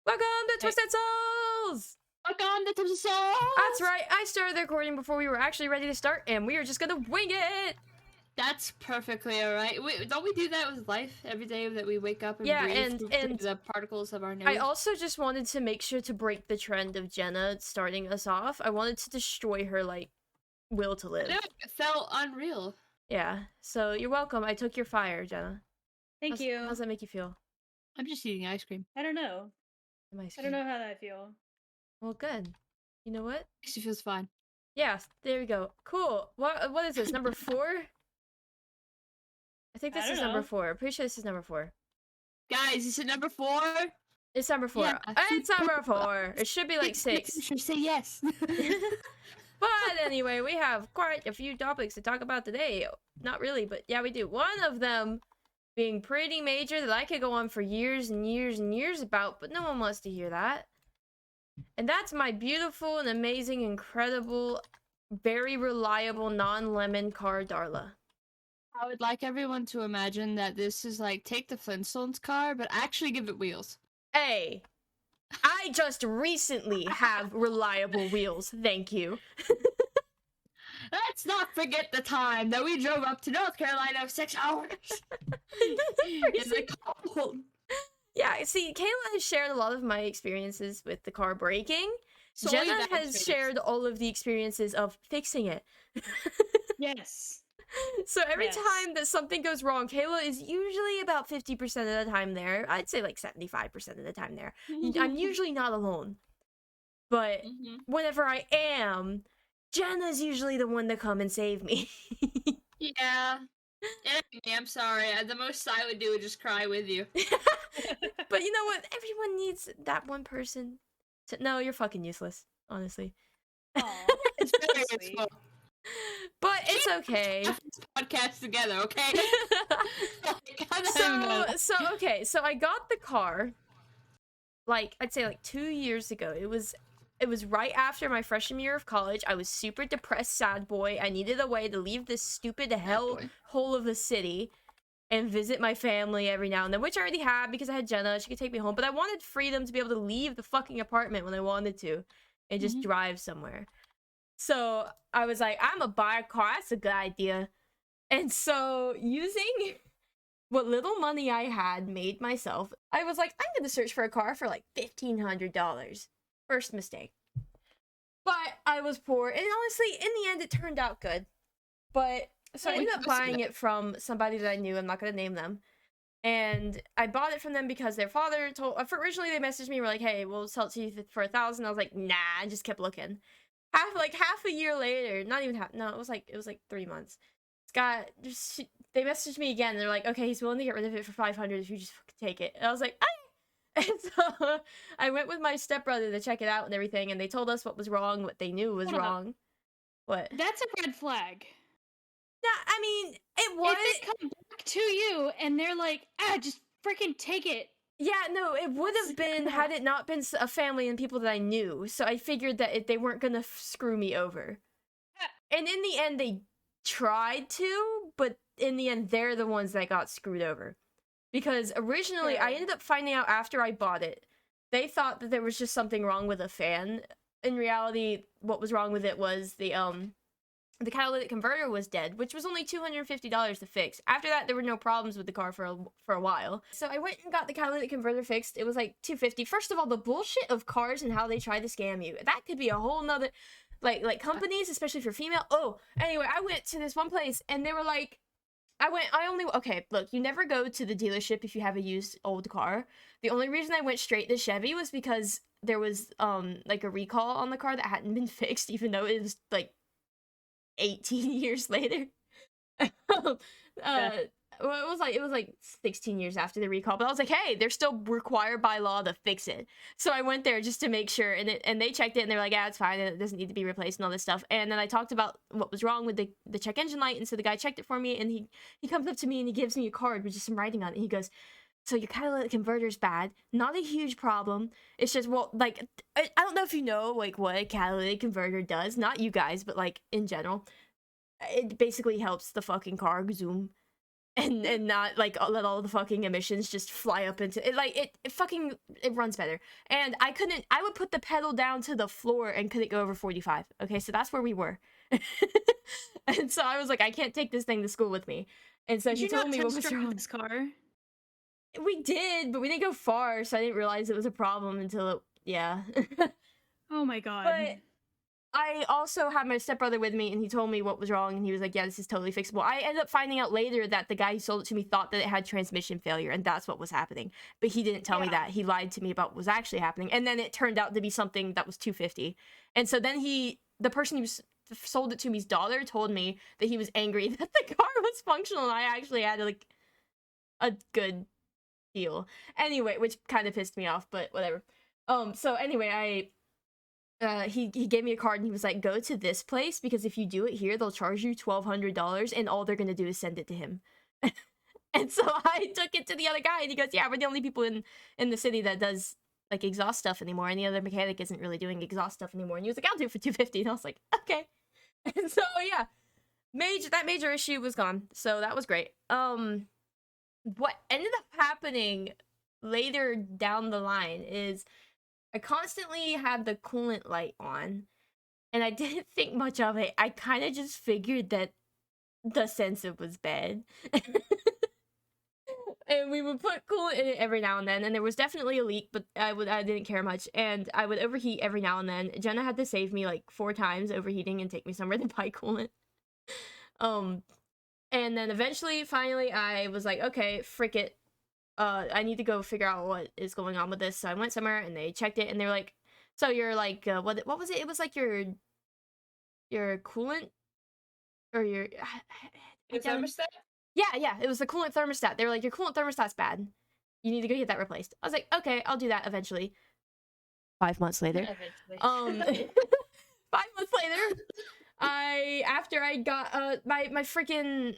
Welcome to Hey. Twisted Souls! Welcome to Twisted Souls! That's right, I started the recording before we were actually ready to start, and we are just gonna wing it! That's perfectly alright. Don't we do that with life every day that we wake up and Yeah, breathe and through the particles of our nose? I also just wanted to make sure to break the trend of Jenna starting us off. I wanted to destroy her, like, will to live. It felt unreal. Yeah, so you're welcome. I took your fire, Jenna. Thank you. How's that make you feel? I'm just eating ice cream. I don't know. Nice. I don't know how that feel. Well, good. You know what? Actually feels fine. Yeah, there we go. Cool. What is this, number 4? I think this is number 4. I'm pretty sure this is number 4. Guys, is it number 4? It's number 4. Yeah. It's number 4. It should be like 6. Should say yes. But anyway, we have quite a few topics to talk about today. Not really, but yeah, we do. One of them being pretty major that I could go on for years and years and years about, but no one wants to hear that. And that's my beautiful and amazing, incredible, very reliable non-lemon car, Darla. I would like everyone to imagine that this is like take the Flintstones car, but actually give it wheels. Hey, I just recently have reliable wheels, thank you. Let's not forget the time that we drove up to North Carolina 6 hours in the cold. Yeah, see, Kayla has shared a lot of my experiences with the car breaking. So Jenna has shared all of the experiences of fixing it. Yes. So every Yes. time that something goes wrong, Kayla is usually about 50% of the time there. I'd say like 75% of the time there. I'm usually not alone. But whenever I am, Jenna's usually the one to come and save me. Yeah. I'm sorry. The most I would do would just cry with you. But you know what? Everyone needs that one person. No, you're fucking useless, honestly. Aw, It's very sweet. useful. But it's okay. This podcast together, okay? So I got the car, like, I'd say like 2 years ago. It was right after my freshman year of college. I was super depressed, sad boy. I needed a way to leave this stupid hell hole of a city and visit my family every now and then, which I already had because I had Jenna. She could take me home, but I wanted freedom to be able to leave the fucking apartment when I wanted to and just drive somewhere. So I was like, I'm gonna buy a car. That's a good idea. And so using what little money I had made myself, I was like, I'm gonna search for a car for like $1,500. First mistake. But I was poor, and honestly, in the end, it turned out good. But so I ended up buying it from somebody that I knew. I'm not gonna name them. And I bought it from them because their father told. Originally, they messaged me, were like, "Hey, we'll sell it to you for $1,000." I was like, "Nah," and just kept looking. Half a year later, not even half. No, it was like 3 months. They messaged me again. They're like, "Okay, he's willing to get rid of it for $500 if you just take it." And I was like, "Ah!" And so I went with my stepbrother to check it out and everything, and they told us what was wrong, what they knew was wrong. What? That's a red flag. Yeah, I mean, it was. If they come back to you and they're like, just freaking take it. Yeah, no, it would have been had it not been a family and people that I knew. So I figured that they weren't gonna screw me over. And in the end, they tried to, but in the end, they're the ones that got screwed over. Because originally, I ended up finding out after I bought it, they thought that there was just something wrong with a fan. In reality, what was wrong with it was the catalytic converter was dead, which was only $250 to fix. After that, there were no problems with the car for a while. So I went and got the catalytic converter fixed. It was like $250. First of all, the bullshit of cars and how they try to scam you. That could be a whole nother, like companies, especially if you're female. Oh, anyway, I went to this one place and they were like, okay, look, you never go to the dealership if you have a used old car. The only reason I went straight to Chevy was because there was, like a recall on the car that hadn't been fixed, even though it was like 18 years later. Well, it was like 16 years after the recall, but I was like, hey, they're still required by law to fix it. So I went there just to make sure, and they checked it, and they were like, yeah, it's fine, and it doesn't need to be replaced and all this stuff. And then I talked about what was wrong with the check engine light, and so the guy checked it for me, and he comes up to me and he gives me a card with just some writing on it, and he goes, so your catalytic converter's bad, not a huge problem. It's just, well, like, I don't know if you know, like, what a catalytic converter does. Not you guys, but, like, in general. It basically helps the fucking car zoom. and not like let all the fucking emissions just fly up into it. Like it runs better. And I would put the pedal down to the floor and couldn't go over 45. Okay, so that's where we were. And so I was like, I can't take this thing to school with me. And so Did she you told not me test what was drive wrong. this car? We did, but we didn't go far, so I didn't realize it was a problem until it, yeah. Oh my god. But I also had my stepbrother with me, and he told me what was wrong, and he was like, yeah, this is totally fixable. I ended up finding out later that the guy who sold it to me thought that it had transmission failure, and that's what was happening. But he didn't tell me that. He lied to me about what was actually happening. And then it turned out to be something that was $250. And so then the person who sold it to me's daughter told me that he was angry that the car was functional, and I actually had, like, a good deal. Anyway, which kind of pissed me off, but whatever. So anyway, he gave me a card and he was like, go to this place because if you do it here, they'll charge you $1,200 and all they're gonna do is send it to him. And so I took it to the other guy and he goes, yeah, we're the only people in the city that does like exhaust stuff anymore. And the other mechanic isn't really doing exhaust stuff anymore. And he was like, I'll do it for $250. And I was like, okay. And so yeah, that major issue was gone. So that was great. What ended up happening later down the line is I constantly had the coolant light on, and I didn't think much of it. I kind of just figured that the sensor was bad. And we would put coolant in it every now and then, and there was definitely a leak, but I didn't care much, and I would overheat every now and then. Jenna had to save me like 4 times overheating and take me somewhere to buy coolant. And then eventually, finally, I was like, okay, frick it. I need to go figure out what is going on with this. So I went somewhere and they checked it and they were like, so you're like, what was it? It was like your coolant or your thermostat? Yeah, it was the coolant thermostat. They were like, your coolant thermostat's bad. You need to go get that replaced. I was like, okay, I'll do that eventually. 5 months later. Eventually. 5 months later, after I got my freaking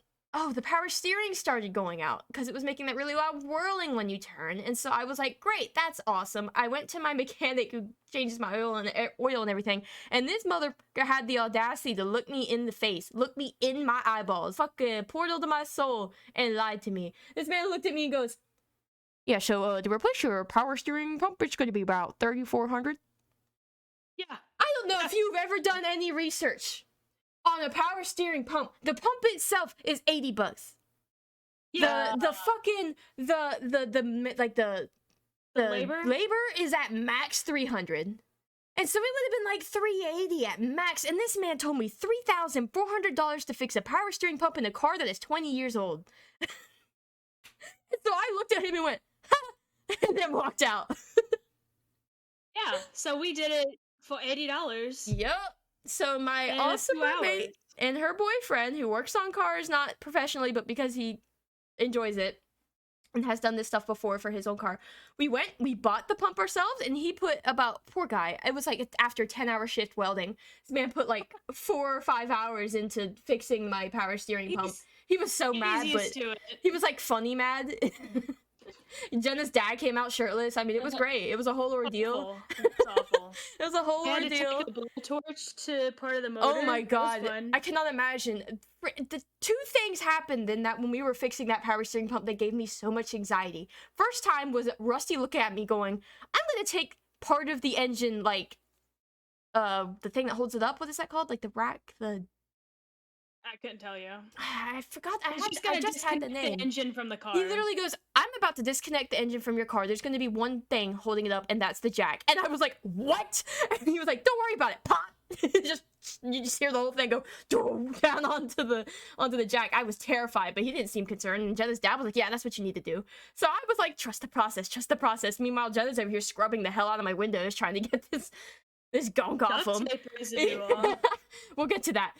the power steering started going out because it was making that really loud whirling when you turn. And so I was like, great, that's awesome. I went to my mechanic who changes my oil and everything. And this motherfucker had the audacity to look me in the face, look me in my eyeballs, fucking portal to my soul, and lied to me. This man looked at me and goes, yeah, so to replace your power steering pump, it's going to be about $3,400. Yeah. I don't know if you've ever done any research on a power steering pump. The pump itself is $80. Yeah. The fucking the labor is at max 300. And so it would have been like 380 at max. And this man told me $3,400 to fix a power steering pump in a car that is 20 years old. And so I looked at him and went, ha! And then walked out. Yeah. So we did it for $80. Yep. So my And awesome 2 hours. roommate and her boyfriend, who works on cars, not professionally, but because he enjoys it and has done this stuff before for his own car, we bought the pump ourselves, and he put poor guy, it was like after a 10-hour shift welding, this man put like 4 or 5 hours into fixing my power steering pump. He was so mad, but he was like funny mad. Jenna's dad came out shirtless. I mean, it was great. It was a whole ordeal. It's awful. It was a whole We had to ordeal. take a blowtorch to part of the motor. Oh my It was god, fun. I cannot imagine. The 2 things happened in that when we were fixing that power steering pump that gave me so much anxiety. First time was Rusty looking at me going, I'm gonna take part of the engine, like, the thing that holds it up. What is that called? Like the rack? I couldn't tell you. I forgot. I He's gonna just had the disconnect name. engine from the car. He literally goes, I'm about to disconnect the engine from your car. There's going to be one thing holding it up, and that's the jack. And I was like, what? And he was like, don't worry about it. Pop! You just hear the whole thing go down onto the jack. I was terrified, but he didn't seem concerned. And Jenna's dad was like, yeah, that's what you need to do. So I was like, trust the process, trust the process. Meanwhile, Jenna's over here scrubbing the hell out of my windows trying to get this gunk off him. We'll get to that.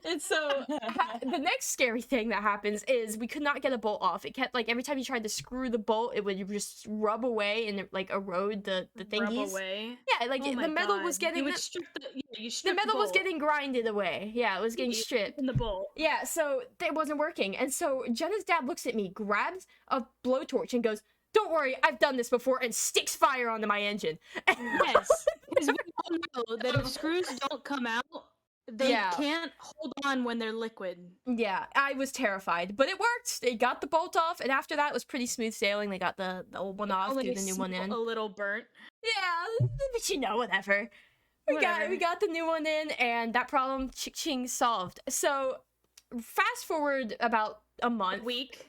And so the next scary thing that happens is we could not get a bolt off. It kept, like, every time you tried to screw the bolt, it would just rub away and like erode the thingies. Rub away? Yeah, like the metal was getting the metal was getting grinded away. Yeah, it was getting stripped. In the bolt. Yeah, so it wasn't working. And so Jenna's dad looks at me, grabs a blowtorch and goes, don't worry, I've done this before, and sticks fire onto my engine. Yes, because we all know that if screws don't come out They Yeah. can't hold on when they're liquid. Yeah, I was terrified, but it worked. They got the bolt off, and after that it was pretty smooth sailing. They got the old one off, Only threw the new one smell in. a little burnt. Yeah, but you know, whatever. We Whatever. got the new one in, and that problem ching solved. So, fast forward about a month. A week.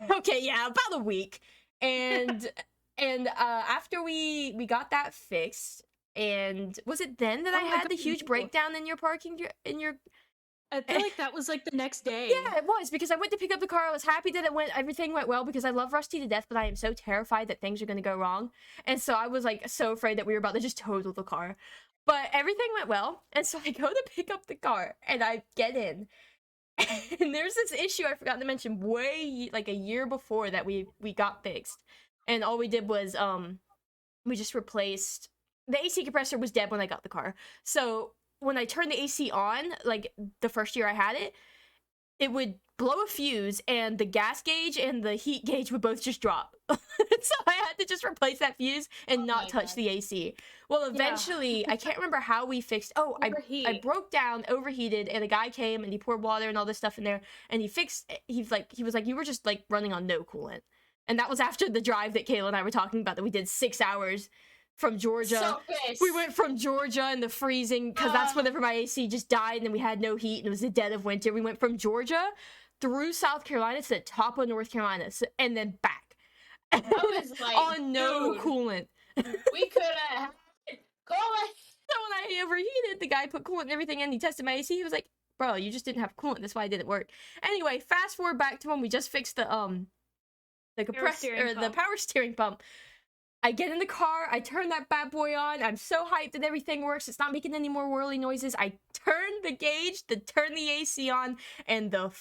Okay, yeah, about a week, and after we got that fixed, and was it then that I Oh my had the God, huge no. breakdown in your parking in your I feel like that was like the next day. Yeah, it was, because I went to pick up the car. I was happy that everything went well, because I love Rusty to death, but I am so terrified that things are going to go wrong. And so I was like so afraid that we were about to just total the car. But everything went well. And so I go to pick up the car and I get in. And there's this issue I forgot to mention way like a year before that we got fixed. And all we did was we just replaced the AC compressor was dead when I got the car. So when I turned the AC on, like the first year I had it, it would blow a fuse and the gas gauge and the heat gauge would both just drop. So I had to just replace that fuse and not touch God. the AC. Well, eventually, I can't remember how we fixed. Oh, I Overheat. broke down, overheated, and a guy came and he poured water and all this stuff in there, and he fixed. He was like, you were just like running on no coolant, and that was after the drive that Kayla and I were talking about that we did 6 hours from Georgia. So pissed. We went from Georgia in the freezing, because that's whenever my AC just died and then we had no heat and it was the dead of winter. We went from Georgia through South Carolina to the top of North Carolina, and then back. I was like, on no dude, coolant. we could have coolant. So when I overheated, the guy put coolant and everything in. He tested my AC. He was like, "Bro, you just didn't have coolant. That's why it didn't work." Anyway, fast forward back to when we just fixed the compressor steering or the pump. power steering pump. I get in the car, I turn that bad boy on, I'm so hyped that everything works, it's not making any more whirly noises. I turn the gauge to turn the AC on, and the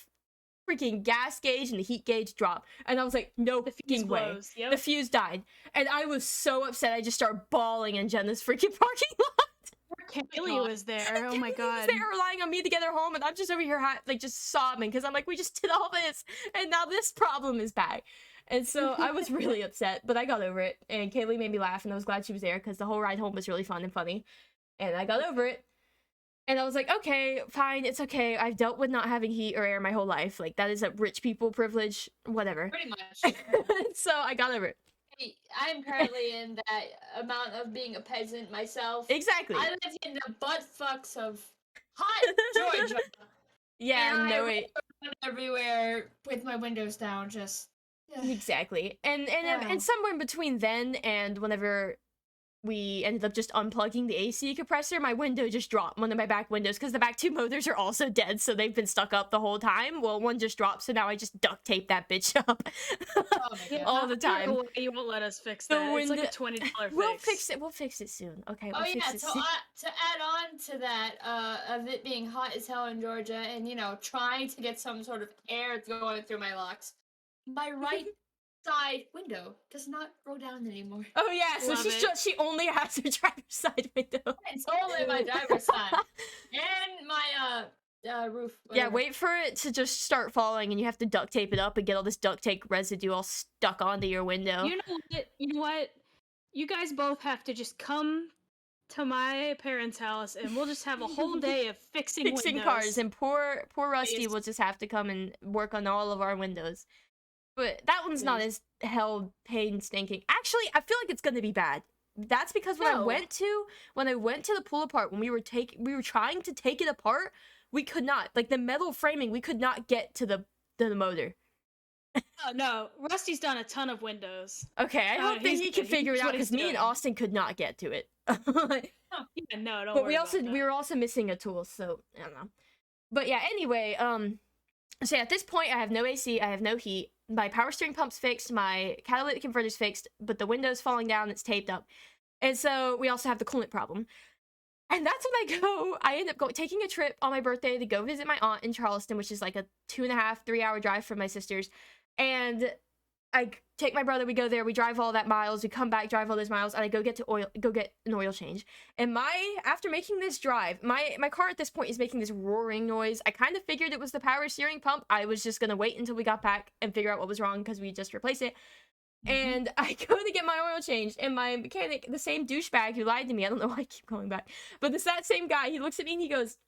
freaking gas gauge and the heat gauge drop. And I was like, no The fuse freaking way. blows. Yep. The fuse died. And I was so upset, I just started bawling in Jenna's freaking parking lot. Kaylee was there. Oh my Kaylee God. was there relying on me to get her home, and I'm just over here like just sobbing, because I'm like, we just did all this, and now this problem is back. And so I was really upset, but I got over it, and Kaylee made me laugh, and I was glad she was there, because the whole ride home was really fun and funny, and I got over it. And I was like, okay, fine, it's okay. I've dealt with not having heat or air my whole life. Like, that is a rich people privilege, whatever. Pretty much. So I got over it. I'm currently in that amount of being a peasant myself. Exactly. I live in the butt fucks of hot Georgia. Yeah, and no, I it. run everywhere with my windows down, just. Exactly. And Yeah. somewhere in between then and whenever we ended up just unplugging the AC compressor, my window just dropped, one of my back windows, because the back two motors are also dead, so they've been stuck up the whole time. Well, one just dropped, so now I just duct tape that bitch up. Oh my God. All the time. No way you won't let us fix The that. It's like a window- $20 fix. We'll fix it. We'll fix it soon. Okay, we'll Oh fix yeah, it so soon. to add on to that, of it being hot as hell in Georgia, and trying to get some sort of air going through my locks, my right side window does not roll down anymore. Oh yeah, so Love it. she only has her driver's side window. It's only my driver's side and my roof. Yeah, whatever. wait for it to just start falling, and you have to duct tape it up and get all this duct tape residue all stuck onto your window. You know what? You know what? You guys both have to just come to my parents' house, and we'll just have a whole day of fixing windows. cars, and poor Rusty Please. will just have to come and work on all of our windows. But that one's not as painstaking. Actually, I feel like it's gonna be bad. That's because when I No. went to the pull apart, when we were trying to take it apart, we could not. Like, the metal framing, we could not get to the motor. Oh, no, Rusty's done a ton of windows. Okay, I hope that he's he good. can He figure it knows out, what he's because me and doing. Austin could not get to it. Yeah, no, don't But worry about that. we were also missing a tool, so I don't know. But yeah, anyway, so at this point I have no AC, I have no heat. My power steering pump's fixed, my catalytic converter's fixed, but the window's falling down, it's taped up. And so we also have the coolant problem. And that's when I end up taking a trip on my birthday to go visit my aunt in Charleston, which is like a 2.5, 3 hour drive from my sister's. And I take my brother, we go there, we drive all that miles, we come back, drive all those miles, and I go get an oil change. And after making this drive, my car at this point is making this roaring noise. I kind of figured it was the power steering pump. I was just gonna wait until we got back and figure out what was wrong, because we just replaced it. And I go to get my oil changed, and my mechanic, the same douchebag who lied to me, I don't know why I keep going back, but that same guy, he looks at me and he goes,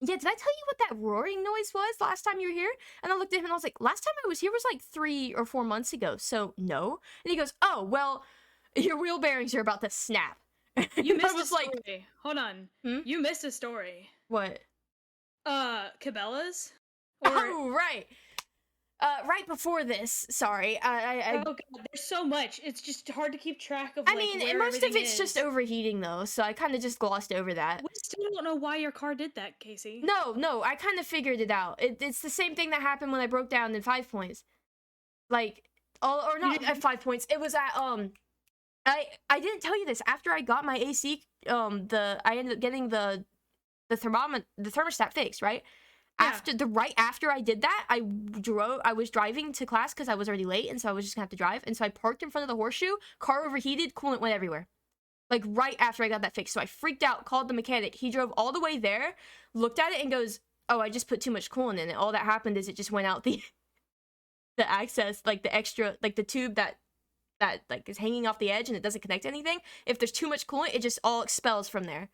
Yeah, did I tell you what that roaring noise was last time you were here? And I looked at him and I was like, last time I was here was like 3 or 4 months ago, so no. And he goes, oh, well, your wheel bearings are about to snap. You And I missed a was story. like, Hold on. Hmm? You missed a story. what? Cabela's? Oh, right. Right before this, sorry. Oh god, there's so much. It's just hard to keep track of I like mean, where most of everything it's just is. overheating though, so I kind of just glossed over that. We still don't know why your car did that, Kasey. No, I kind of figured it out. It's the same thing that happened when I broke down in 5 points. Like, or not at 5 points. It was at I didn't tell you this. After I got my AC, I ended up getting the thermostat fixed, right? Yeah. Right after I did that, I was driving to class because I was already late, and so I was just gonna have to drive. And so I parked in front of the horseshoe, car overheated, coolant went everywhere. Like right after I got that fixed. So I freaked out, called the mechanic. He drove all the way there, looked at it, and goes, oh, I just put too much coolant in it. All that happened is it just went out the access, like the extra, like the tube that like is hanging off the edge and it doesn't connect to anything. If there's too much coolant, it just all expels from there.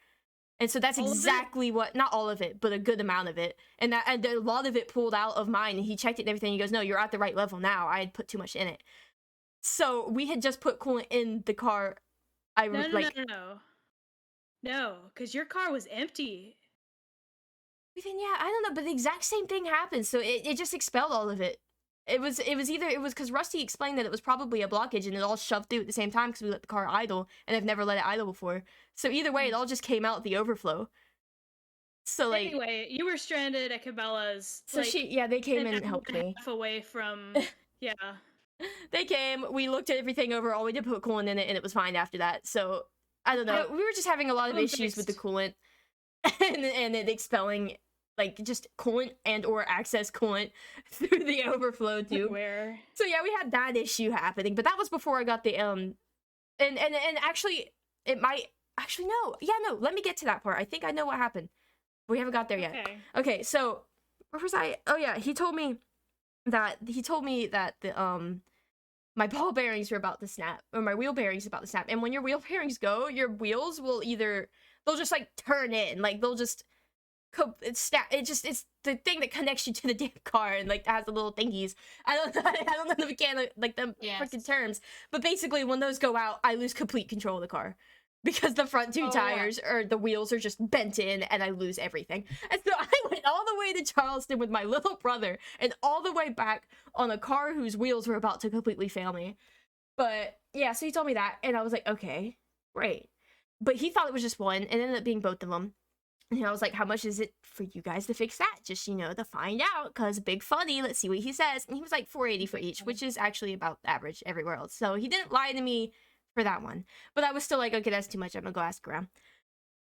And so that's exactly what, not all of it, but a good amount of it. And a lot of it pulled out of mine, and he checked it and everything. He goes, no, you're at the right level now. I had put too much in it. So we had just put coolant in the car. No, because your car was empty. Then yeah, I don't know, but the exact same thing happened. So it just expelled all of it. It was because Rusty explained that it was probably a blockage and it all shoved through at the same time because we let the car idle, and I've never let it idle before. So either way, it all just came out the overflow. So like, anyway, you were stranded at Cabela's. So like, they came and helped me. Half away from yeah. They came, we looked at everything over, all we did put coolant in it, and it was fine after that. So I don't know. We were just having a lot of issues with the coolant and it expelling like just coolant and or excess coolant through the overflow tube. Where? So yeah, we had that issue happening, but that was before I got the and actually it might actually no. Yeah, no, let me get to that part. I think I know what happened. We haven't got there yet. Okay, so where was I? Oh yeah, he told me that the my ball bearings were about to snap, or my wheel bearings about to snap. And when your wheel bearings go, your wheels will they'll just like turn in, like they'll just it's the thing that connects you to the damn car, and like has the little thingies. I don't know the mechanic, like the freaking terms, but basically when those go out, I lose complete control of the car. Because the front two tires or the wheels are just bent in, and I lose everything. And so I went all the way to Charleston with my little brother and all the way back on a car whose wheels were about to completely fail me. But yeah, so he told me that, and I was like, okay, great. But he thought it was just one, and it ended up being both of them. And I was like, how much is it for you guys to fix that? Just, to find out, because big funny, let's see what he says. And he was like $480 for each, which is actually about average everywhere else. So he didn't lie to me for that one. But I was still like, okay, that's too much. I'm gonna go ask around.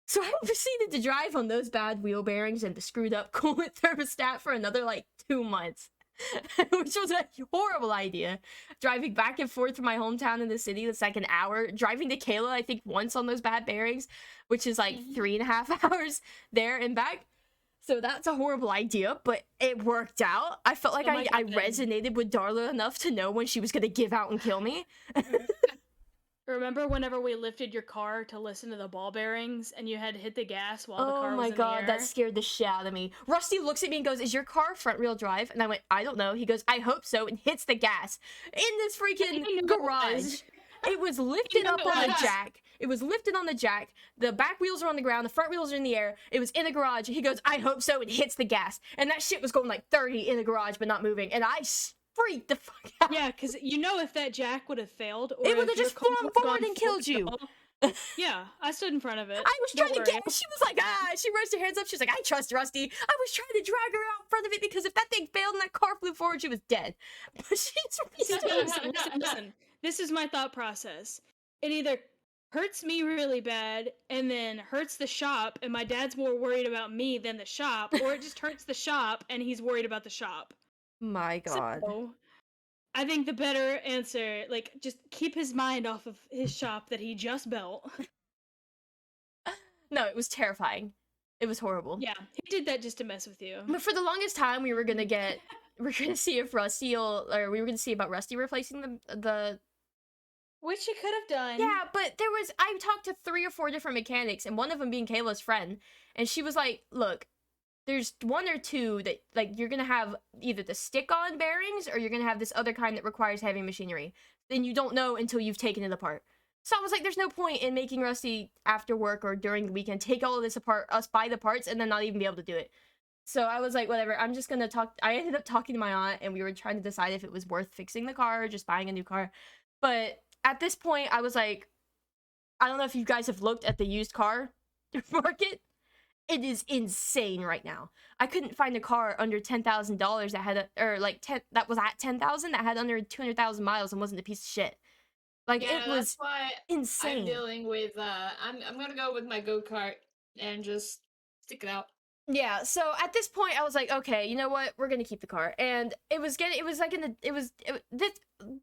So I proceeded to drive on those bad wheel bearings and the screwed up coolant thermostat for another like 2 months. Which was a horrible idea. Driving back and forth from my hometown in the city, that's like an hour. Driving to Kayla, I think once on those bad bearings, which is like 3.5 hours there and back. So that's a horrible idea, but it worked out. I felt like I resonated with Darla enough to know when she was gonna give out and kill me. Remember whenever we lifted your car to listen to the ball bearings and you had to hit the gas while the car was in the air? Oh my god, that scared the shit out of me. Rusty looks at me and goes, is your car front wheel drive? And I went, I don't know. He goes, I hope so, and hits the gas in this freaking garage. It was lifted up on the jack. It was lifted on the jack. The back wheels are on the ground. The front wheels are in the air. It was in the garage. He goes, I hope so, and hits the gas. And that shit was going like 30 in the garage, but not moving. And I freaked the fuck out. Yeah, because if that jack would have failed, or it would have just flown forward and killed you. Yeah, I stood in front of it. I was trying to get. She was like, she raised her hands up. She was like, I trust Rusty. I was trying to drag her out in front of it because if that thing failed and that car flew forward, she was dead. But listen. This is my thought process. It either hurts me really bad and then hurts the shop, and my dad's more worried about me than the shop, or it just hurts the shop and he's worried about the shop. My god. So, I think the better answer, like, just keep his mind off of his shop that he just built. No, it was terrifying. It was horrible. Yeah, he did that just to mess with you. But for the longest time, we were gonna see if Rusty we were gonna see about Rusty replacing the. Which he could have done. Yeah, but I talked to 3 or 4 different mechanics, and one of them being Kayla's friend, and she was like, look, there's one or two that like you're gonna have either the stick-on bearings or you're gonna have this other kind that requires heavy machinery. Then you don't know until you've taken it apart. So I was like, there's no point in making Rusty after work or during the weekend take all of this apart, us buy the parts, and then not even be able to do it. So I was like, whatever, I'm just gonna talk. I ended up talking to my aunt, and we were trying to decide if it was worth fixing the car or just buying a new car. But at this point, I was like, I don't know if you guys have looked at the used car market. It is insane right now. I couldn't find a car under $10,000 that had that was at 10,000 that had under 200,000 miles and wasn't a piece of shit. Like Yeah, it was that's why insane. I'm dealing with. I'm gonna go with my go-kart and just stick it out. Yeah, so at this point I was like, okay, you know what? We're going to keep the car. And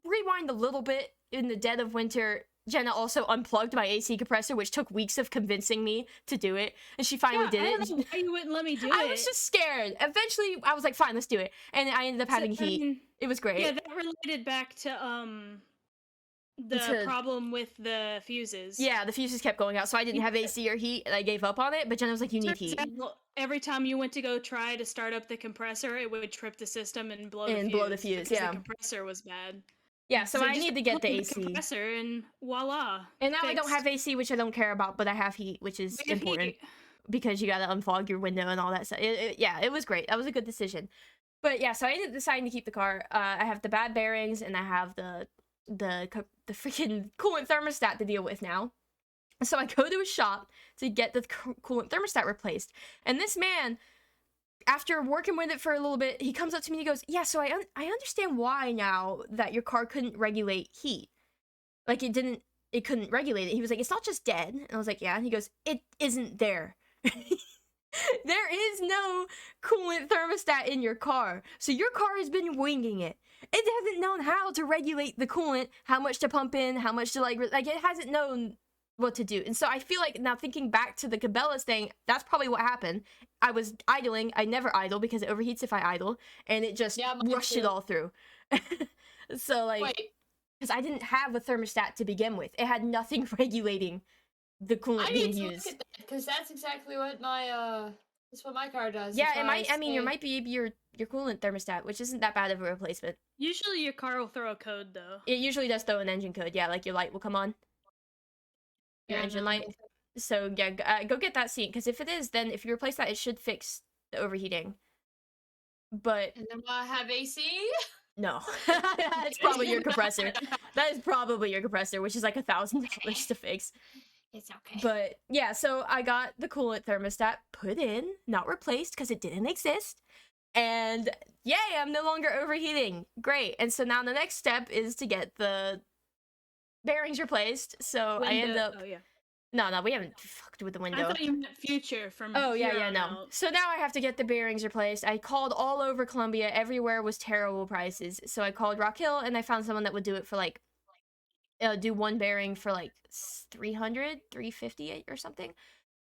rewind a little bit in the dead of winter. Jenna also unplugged my AC compressor, which took weeks of convincing me to do it. And she finally did I it. don't know why you wouldn't let me do it. I was just scared. Eventually, I was like, fine, let's do it. And I ended up having heat. It was great. Yeah, that related back to the problem with the fuses. Yeah, the fuses kept going out, so I didn't have AC or heat, and I gave up on it. But Jenna was like, "You need heat." Every time you went to go try to start up the compressor, it would trip the system and blow the fuse. Yeah, the compressor was bad. Yeah, so I need to get the AC compressor, and voila. And now I don't have AC, which I don't care about, but I have heat, which is important because you gotta unfog your window and all that stuff. Yeah, it was great. That was a good decision. But yeah, so I ended up deciding to keep the car. I have the bad bearings, and I have the freaking coolant thermostat to deal with now. So I go to a shop to get the coolant thermostat replaced. And this man, after working with it for a little bit, he comes up to me and he goes, yeah, so I understand why now that your car couldn't regulate heat. Like it couldn't regulate it. He was like, it's not just dead. And I was like, yeah. And he goes, it isn't there. There is no coolant thermostat in your car. So your car has been winging it. It hasn't known how to regulate the coolant, how much to pump in, how much to like it hasn't known what to do. And so I feel like now thinking back to the Cabela's thing, that's probably what happened. I was idling. I never idle because it overheats if I idle, and it just rushed it all through. So like, because I didn't have a thermostat to begin with. It had nothing regulating the coolant being used. Because that's exactly what that's what my car does. Yeah, it might. I mean, it might be your coolant thermostat, which isn't that bad of a replacement. Usually your car will throw a code though. It usually does throw an engine code. Yeah, like your light will come on. Your engine light. So yeah, go get that seen, because if it is, then if you replace that, it should fix the overheating. But and then will I have AC? No, it's probably your compressor. That is probably your compressor, which is like $1,000 to fix. It's okay. But yeah, so I got the coolant thermostat put in, not replaced because it didn't exist. And yay, I'm no longer overheating. Great. And so now the next step is to get the bearings replaced. So I end up... Oh, yeah. No, we haven't fucked with the window. I thought you meant future from no. So now I have to get the bearings replaced. I called all over Columbia. Everywhere was terrible prices. So I called Rock Hill, and I found someone that would do it for like... do one bearing for like $300, $350 or something.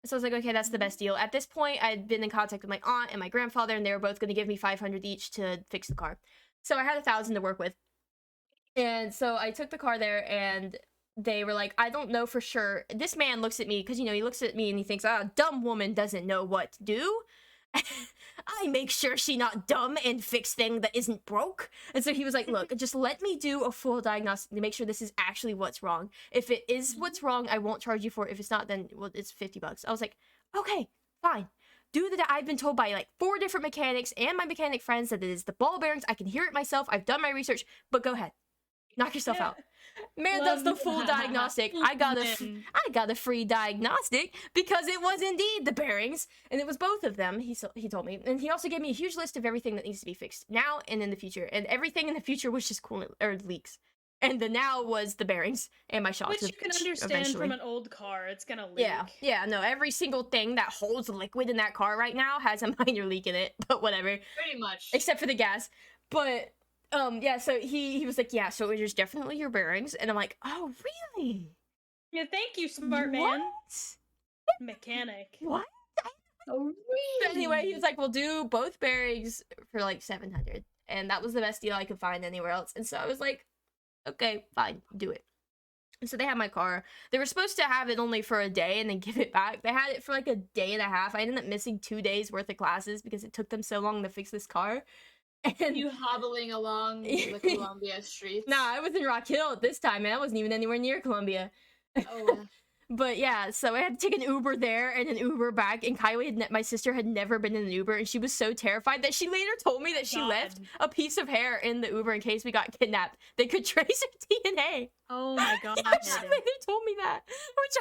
So I was like, okay, that's the best deal. At this point, I'd been in contact with my aunt and my grandfather, and they were both going to give me $500 each to fix the car. So I had $1,000 to work with. And so I took the car there, and they were like, I don't know for sure. This man looks at me, because, he looks at me and he thinks, dumb woman doesn't know what to do. I make sure she not dumb and fix thing that isn't broke. And so he was like, look, just let me do a full diagnostic to make sure this is actually what's wrong. If it is what's wrong, I won't charge you for it. If it's not, then well, it's $50. I was like, okay, fine. Do that. I've been told by like 4 different mechanics and my mechanic friends that it is the ball bearings. I can hear it myself. I've done my research, but go ahead. Knock yourself out. Man does the full diagnostic. I got a free diagnostic because it was indeed the bearings, and it was both of them. He told me, and he also gave me a huge list of everything that needs to be fixed now and in the future. And everything in the future was just coolant or leaks, and the now was the bearings and my shocks. Which you can understand from an old car. It's gonna leak. Yeah. No, every single thing that holds liquid in that car right now has a minor leak in it, but whatever. Pretty much. Except for the gas, but. Yeah, so he was like, yeah, so it was definitely your bearings, and I'm like, oh, really? Yeah, thank you, smart man. Mechanic. What? Oh, really? But anyway, he was like, we'll do both bearings for like $700, and that was the best deal I could find anywhere else, and so I was like, okay, fine, do it. So they had my car. They were supposed to have it only for a day and then give it back. They had it for like a day and a half. I ended up missing 2 days worth of classes because it took them so long to fix this car. And You hobbling along the Columbia streets. nah, I was in Rock Hill at this time, and I wasn't even anywhere near Columbia. Oh, But yeah, so I had to take an Uber there and an Uber back, and my sister had never been in an Uber, and she was so terrified that she later told me that she left a piece of hair in the Uber in case we got kidnapped. They could trace her DNA. Oh my god. She later told me that, which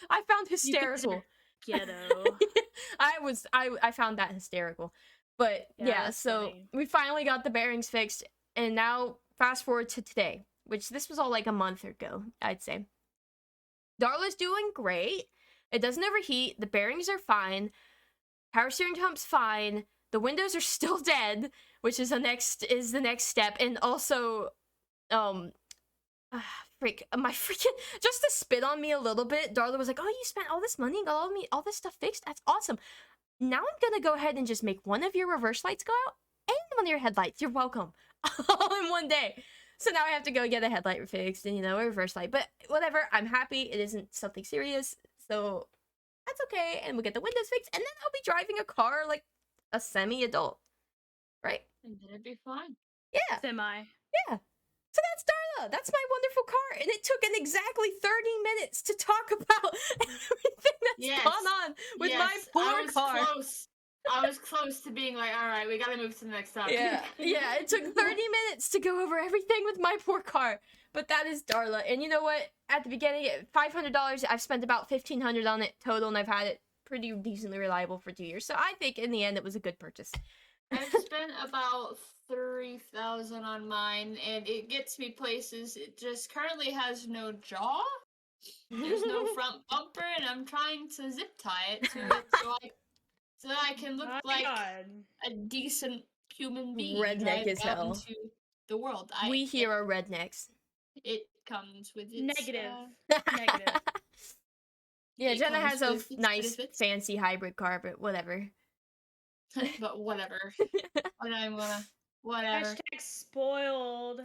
I found hysterical. Ghetto. I found that hysterical. But yeah, that's so funny. we finally got the bearings fixed, and now fast forward to today, which this was all like a month ago, I'd say. Darla's doing great. It doesn't overheat. The bearings are fine. Power steering pump's fine. The windows are still dead, which is the next step. And also, my freaking, just to spit on me a little bit, Darla was like, "Oh, you spent all this money and got all this stuff fixed? That's awesome. Now I'm gonna go ahead and just make one of your reverse lights go out and one of your headlights. You're welcome." All in one day. So now I have to go get a headlight fixed and, a reverse light. But whatever, I'm happy. It isn't something serious. So that's okay. And we'll get the windows fixed. And then I'll be driving a car like a semi-adult. Right? and then it'd be fine. Yeah. Semi. Yeah. So that's Darla. That's my wonderful car. And it took an exactly 30 minutes to talk about everything that's gone on with my poor car. I was close to being like, all right, we gotta move to the next topic. Yeah, it took 30 minutes to go over everything with my poor car. But that is Darla. And you know what? At the beginning, $500, I've spent about $1,500 on it total, and I've had it pretty decently reliable for 2 years. So I think in the end, it was a good purchase. I've spent about $3,000 on mine, and it gets me places. It just currently has no jaw. There's no front bumper, and I'm trying to zip tie it to it so I can look like a decent human being. Redneck as hell. Into the world. We here are rednecks. It comes with its Negative. Negative. Yeah, It Jenna comes has a with its nice, benefits. fancy hybrid car, but whatever. But whatever. Whatever. Hashtag spoiled.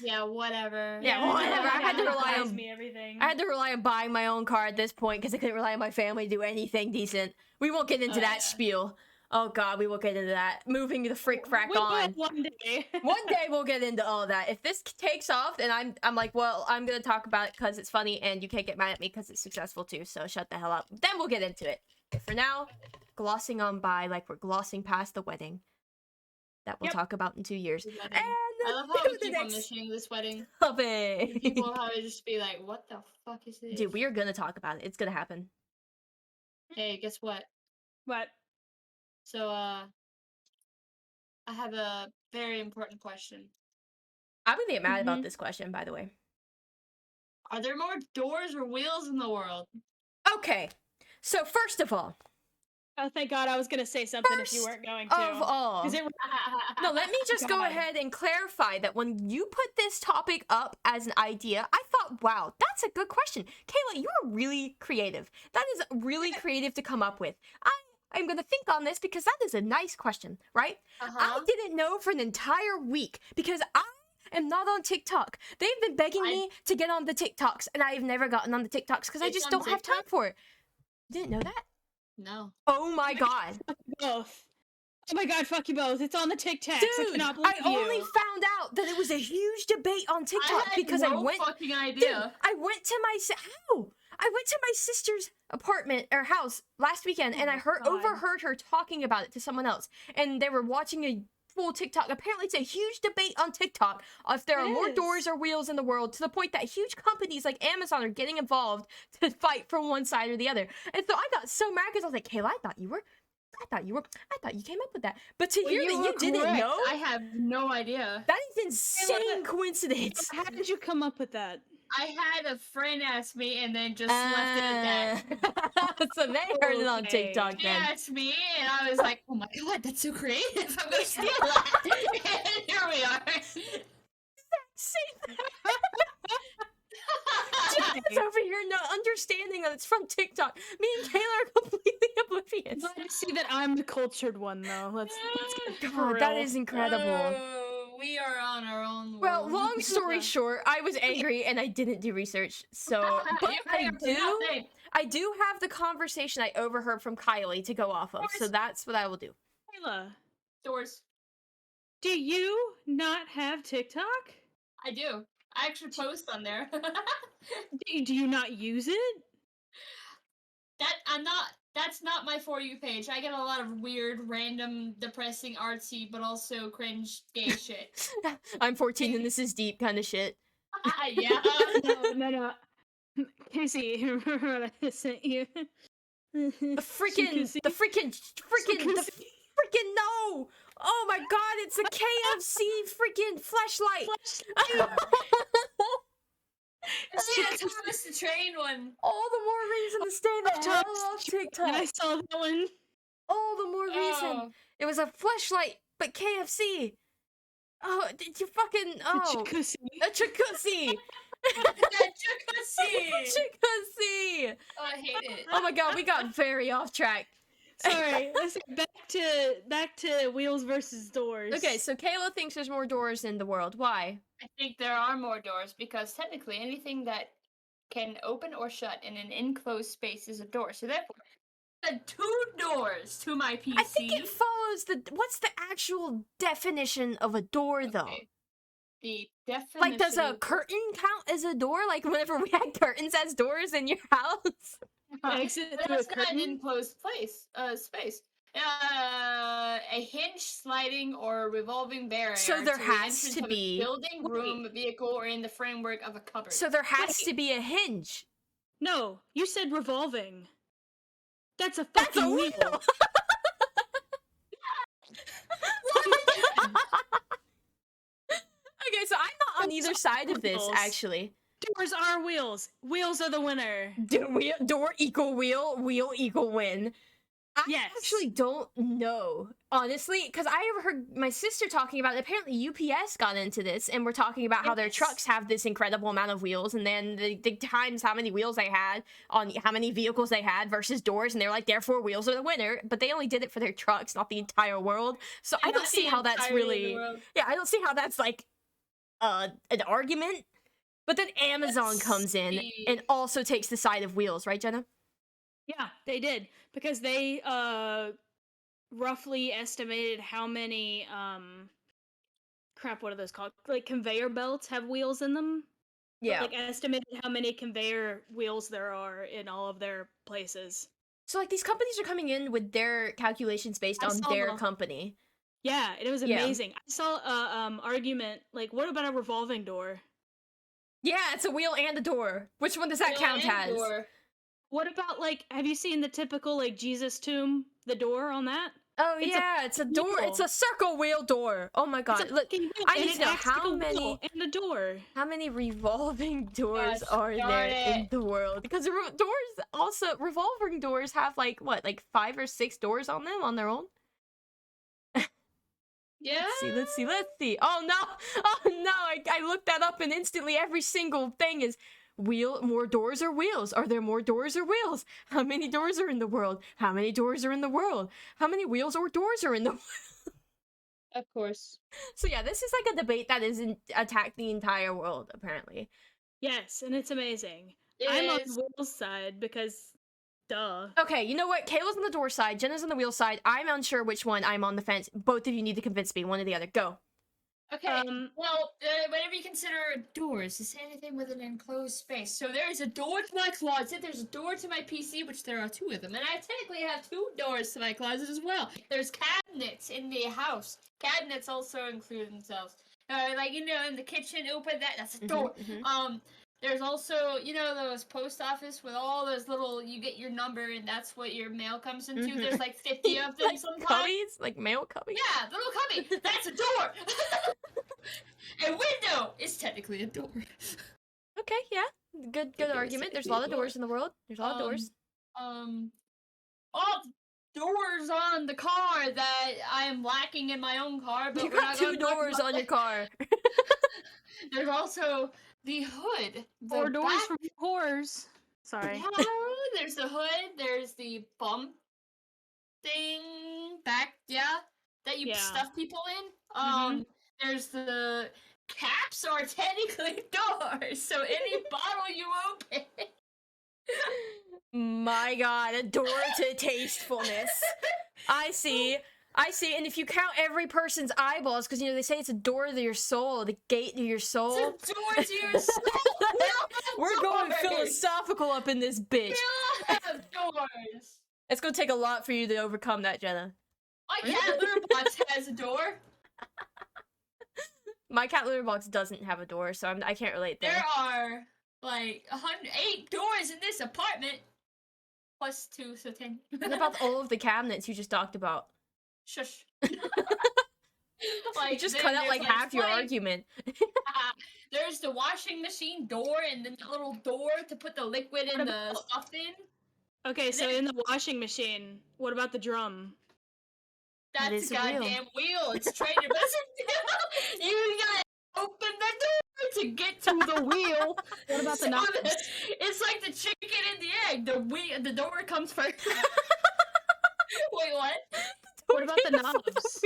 Yeah, whatever. Yeah, whatever. I had to rely buys on me everything. I had to rely on buying my own car at this point because I couldn't rely on my family to do anything decent. We won't get into that spiel. Oh god, we won't get into that. Moving the frick frack We will on. one day. One day we'll get into all that. If this takes off, then I'm like, well, I'm gonna talk about it because it's funny, and you can't get mad at me because it's successful too. So shut the hell up. Then we'll get into it. But for now, glossing on by like we're glossing past the wedding that we'll talk about in 2 years. And I love how we keep on mentioning this wedding. Love it. People how they just be like, what the fuck is this? Dude, we are gonna talk about it. It's gonna happen. Hey, guess what? What? So, I have a very important question. I'm gonna get mad about this question, by the way. Are there more doors or wheels in the world? Okay, so first of all, Oh, thank God! I was gonna say something if you weren't going to. of all, no, let me just go ahead and clarify that when you put this topic up as an idea, I thought, wow, that's a good question. Kayla, you are really creative. That is really creative to come up with. I'm gonna think on this because that is a nice question, right? I didn't know for an entire week because I am not on TikTok. They've been begging me to get on the TikToks, and I've never gotten on the TikToks because I just don't have time for it. You didn't know that? No. Oh my god. Both. Oh my god, fuck you both. It's on the TikToks. Dude, I only found out that it was a huge debate on TikTok because I went fucking idea. Dude, I went to my sister's apartment or house last weekend, and I overheard her talking about it to someone else, and they were watching a full TikTok. Apparently, it's a huge debate on TikTok if there are more doors or wheels in the world, to the point that huge companies like Amazon are getting involved to fight from one side or the other. And so I got so mad because I was like, Kayla, I thought you came up with that. But to hear that you didn't know, I have no idea. that is insane coincidence. How did you come up with that? I had a friend ask me and then just left it at that. So they heard it on TikTok She then. asked me, and I was like, "Oh my god, that's so creative! I'm gonna steal that." And here we are. Jenna's over here not understanding that it's from TikTok. Me and Kayla are completely oblivious. Glad to see that I'm the cultured one, though. Let's get for God, that real. is incredible. Oh, We are on our own world. Well, long story Yeah. short, I was angry and I didn't do research. So, but You I pay for do. nothing. I do have the conversation I overheard from Kylie to go off of, so course. that's what I will do. Kayla, Doors. do you not have TikTok? I do. I actually post on there. Do you not use it? That's not my For You page. I get a lot of weird, random, depressing, artsy, but also cringe gay shit. I'm 14 and this is deep kind of shit. Yeah. No. Casey, remember what I sent you? The freaking no! Oh my god, it's a KFC freaking flashlight! See, that's Thomas the Train one. All the more reason to stay the hell off TikTok. I saw that one. All the more reason. Oh. It was a flashlight, but KFC. Oh, did you fucking The jacuzzi. a jacuzzi. That jacuzzi. Jacuzzi. Oh, I hate it. Oh my god, we got very off track. Sorry, let's get back to wheels versus doors. Okay, so Kayla thinks there's more doors in the world. Why? I think there are more doors because technically anything that can open or shut in an enclosed space is a door. So therefore, the 2 doors to my PC. I think it follows what's the actual definition of a door though? Okay. The definition. Like, does a curtain count as a door? Like, whenever we had curtains as doors in your house? Exit But through a that's not an curtain? enclosed space. A hinge, sliding, or revolving barrier. So there to the has entrance to of a be- building, room, vehicle, or in the framework of a cupboard. So there has to be a hinge. No, you said revolving. That's a That's a fucking wheel. wheel. Okay, so I'm not on either side of this, Wheels. actually. Doors are wheels. Wheels are the winner. Door equal wheel, wheel equal win. I Yes. actually don't know, honestly, because I heard my sister talking about it. Apparently UPS got into this, and we're talking about how their Yes. trucks have this incredible amount of wheels, and then the times how many wheels they had on how many vehicles they had versus doors, and they're like, therefore wheels are the winner, but they only did it for their trucks, not the entire world. So I And don't not see the how that's entirety of the really, world. yeah, I don't see how that's like an argument. But then Amazon Let's comes in see. and also takes the side of wheels, right, Jenna? Yeah, they did because they roughly estimated how many crap, what are those called? Like conveyor belts have wheels in them. Yeah. Like estimated how many conveyor wheels there are in all of their places. So like these companies are coming in with their calculations based I on saw their them. company. Yeah, and it was Yeah. amazing. I saw a argument like, what about a revolving door? Yeah, it's a wheel and a door. Which one does that Wheel count and as? door. What about like, have you seen the typical like Jesus tomb? The door on that? Oh It's a yeah, it's a door. It's wheel. a circle wheel door. Oh my It's god! a Look, fucking wheel, I and need it to know acts like how a many wheel and a door. how many revolving doors Gosh are darn there in it. the world? Because doors also revolving doors have like what, like 5 or 6 doors on them on their own. Yeah. Let's see. Oh no! Oh no! I looked that up and instantly every single thing is more doors or wheels. Are there more doors or wheels? How many doors are in the world? How many doors are in the world? How many wheels or doors are in the Of course. So yeah, this is like a debate that is attacked the entire world, apparently. Yes, and it's amazing. It I'm on is. Will's side because, duh. Okay, you know what? Kayla's on the door side, Jenna's on the wheel side. I'm unsure which one I'm on the fence. Both of you need to convince me, one or the other. Go. Okay. Well, whenever you consider doors, is anything with an enclosed space. So there is a door to my closet. There's a door to my PC, which there are 2 of them, and I technically have 2 doors to my closet as well. There's cabinets in the house. Cabinets also include themselves. Like in the kitchen, open that. That's a door. mhm. There's also, those post office with all those little, you get your number and that's what your mail comes into. Mhm. There's like 50 of them Like sometimes. cubbies? Like mail cubbies? Yeah, the little cubby. That's a door. A window is technically a door. Okay, yeah. Good It is argument. There's a technically lot a of door. doors in the world. There's a lot of doors. All doors on the car that I am lacking in my own car, but You we're got not 2 gonna talk doors about on your that. car. There's also the hood. The 4 doors back- for whores. Sorry. Yeah, there's the hood. There's the bump thing back. Yeah, that you Yeah. stuff people in. Mhm. There's the caps are technically doors, so any bottle you open. My god, a door to tastefulness. I see. And if you count every person's eyeballs, because they say it's a door to your soul, the gate to your soul. It's a door to your soul. We're going doors. philosophical up in this bitch. We all have doors. It's gonna take a lot for you to overcome that, Jenna. My cat litter box has a door. My cat litter box doesn't have a door, so I can't relate there. There are like 108 doors in this apartment. Plus 2, so 10. What about all of the cabinets you just talked about? Shush. You just cut out like half your argument. There's the washing machine door and then the little door to put the liquid and the stuff in. Okay, so in the washing machine, what about the drum? That's a goddamn wheel. It's trained. You gotta open the door to get to the wheel. What about the knobs? It's like the chicken and the egg. The door comes first. Wait, what? What about the knobs?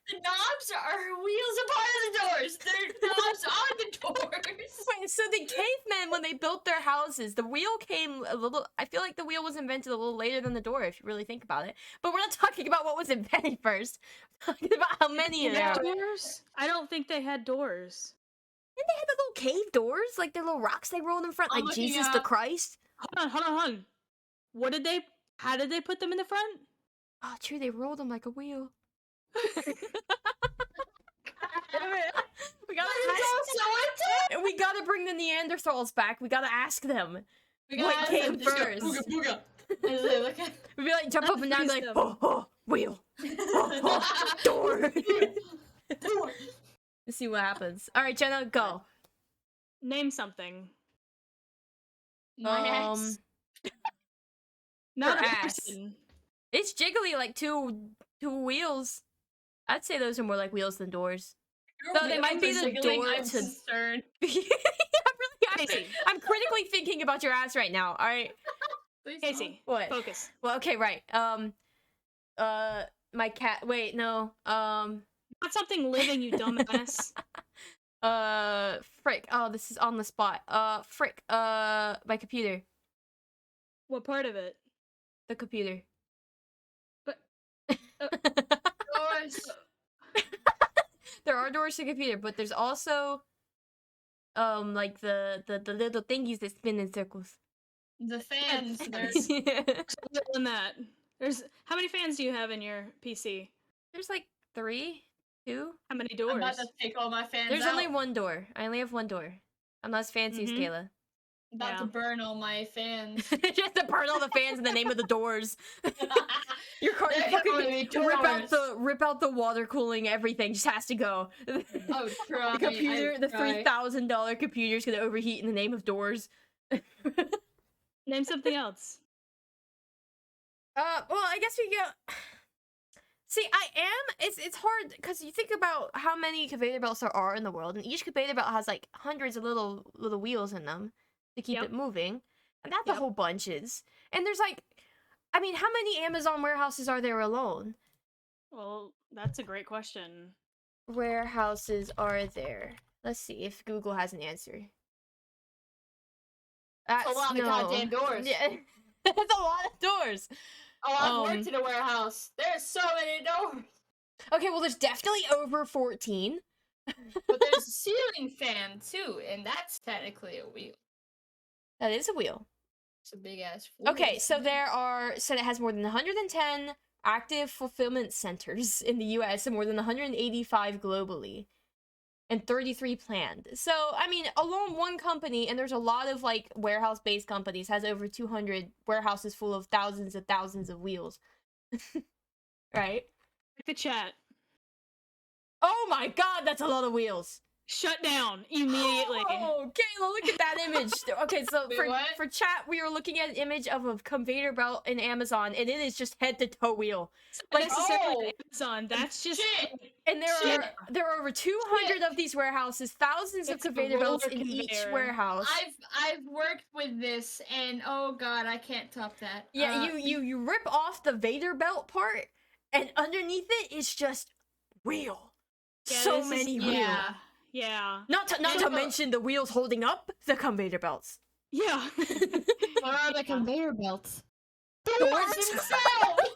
The knobs are wheels a part of the doors. They're knobs on the doors. Wait, so the cavemen, when they built their houses, the wheel came a little... I feel like the wheel was invented a little later than the door, if you really think about it. But we're not talking about what was invented first. We're talking about how many there are. Doors? I don't think they had doors. Didn't they have the little cave doors? Like the little rocks they rolled in front, like Jesus the Christ? Hold on. How did they put them in the front? Oh, true, they rolled them like a wheel. We gotta bring the Neanderthals back. We gotta ask them what came first. Booga, We'd be like, jump up and down and be like, oh, wheel. Oh, door. Let's see what happens. All right, Jenna, go. Name something. My ass. Not Her a ass. person. It's jiggly like two wheels. I'd say those are more like wheels than doors. So they might be the door I'm to... concerned. I'm critically thinking about your ass right now, alright? Kasey, What? focus. Well, okay, right. My cat... Wait, no. Not something living, you dumbass. Frick. Oh, this is on the spot. Frick. My computer. What part of it? The computer. But... Doors. There are doors to the computer, but there's also... like the little thingies that spin in circles. The fans. There's Yeah. Than that. How many fans do you have in your PC? There's like 3, 2. How many I'm doors? about to take all my fans There's out. only one door. I only have one door. I'm not as fancy as Kayla. I'm about to burn all my fans. Just to burn all the fans in the name of the doors. Your car, They're fucking only rip out the water cooling. Everything just has to go. Oh, cry. The computer, I the cry. $3,000 computer's gonna overheat in the name of doors. Name something else. Well, I guess we go. See, it's hard because you think about how many conveyor belts there are in the world, and each conveyor belt has like hundreds of little wheels in them to keep it moving, and that's a whole bunches. And there's like, I mean, how many Amazon warehouses are there alone? Well, that's a great question. Warehouses are there? Let's see if Google has an answer. That's a lot of goddamn doors. Yeah, that's a lot of doors. Oh, I've worked in a warehouse. There's so many doors. Okay, well, there's definitely over 14. But there's a ceiling fan too, and that's technically a wheel. That is a wheel. It's a big ass wheel. Okay, so it has more than 110 active fulfillment centers in the US and more than 185 globally. And 33 planned. So, I mean, alone one company, and there's a lot of, like, warehouse-based companies, has over 200 warehouses full of thousands of wheels. Right? The chat. Oh my god, that's a lot of wheels! Shut down immediately. Oh, Kayla, look at that image! Okay, so Wait, for what? chat, we are looking at an image of a conveyor belt in Amazon, and it is just head-to-toe wheel. Like, Necessarily Amazon. That's just Shit. And there are over 200 of these warehouses, thousands of It's a conveyor belts roller in each conveyor. warehouse. I've worked with this, and oh god, I can't top that. Yeah, you rip off the Vader belt part, and underneath it is just wheel. Yeah, So this is- many wheels. Yeah. Yeah. Not to mention the wheels holding up the conveyor belts. Yeah. What are the conveyor belts? Doors themselves!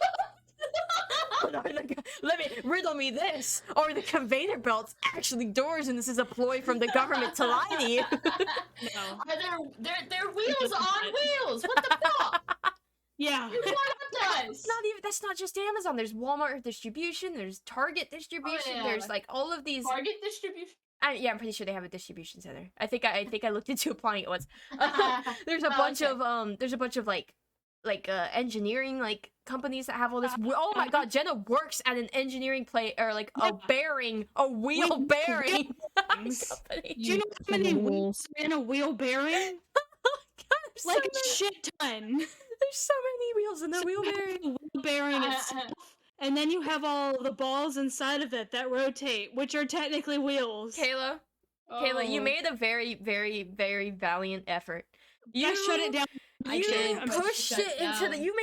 Let me riddle me this. Are the conveyor belts actually doors, and this is a ploy from the government to lie to you? No. Are they're wheels on wheels? What the fuck? Yeah. You want us? That's not just Amazon. There's Walmart distribution. There's Target distribution. yeah. There's like all of these. Target distribution. Yeah, I'm pretty sure they have a distribution center. I think I looked into applying it once. There's a Oh, bunch okay. of there's a bunch of like engineering like companies that have all this. Oh my god, Jenna works at an engineering or like a wheel bearing company. Do you know how many wheels are in a wheel bearing? There's Like so a shit ton. there's so many wheels in the wheel bearing. The wheel bearing itself, and then you have all the balls inside of it that rotate, which are technically wheels. Kayla, you Oh. made a very, very, very valiant effort. I shut it down. I You did. I'm pushed shut it into the. down. You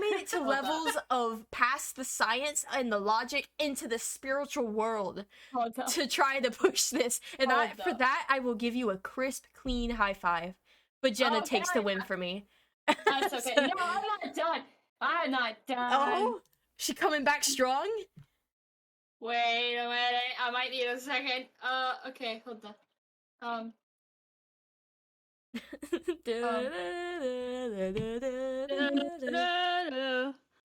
made it to Hold up. levels of past the science and the logic into the spiritual world Hold up. to try to push this. And Hold for up. that, I will give you a crisp, clean high five. But Jenna Okay. takes the win for me. That's okay. No, I'm not done. I'm not done. Oh, she coming back strong. Wait a minute. I might need a second. Okay, hold on.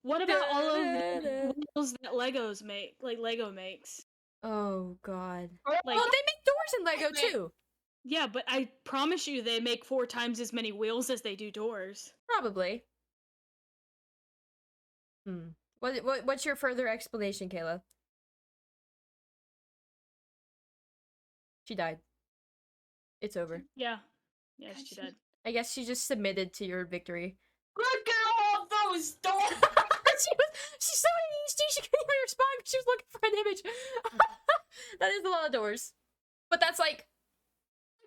What about all of the wheels that Legos make? Like Lego makes. Oh god. Like, Well, they make doors in Lego Wait. too. yeah, but I promise you, they make 4 times as many wheels as they do doors. Probably. What's your further explanation, Kayla? She died. It's over. Yeah. Yeah, she did. I guess she just submitted to your victory. Look at all those doors. She's so ADHD, she couldn't even respond because she was looking for an image. That is a lot of doors. But that's like,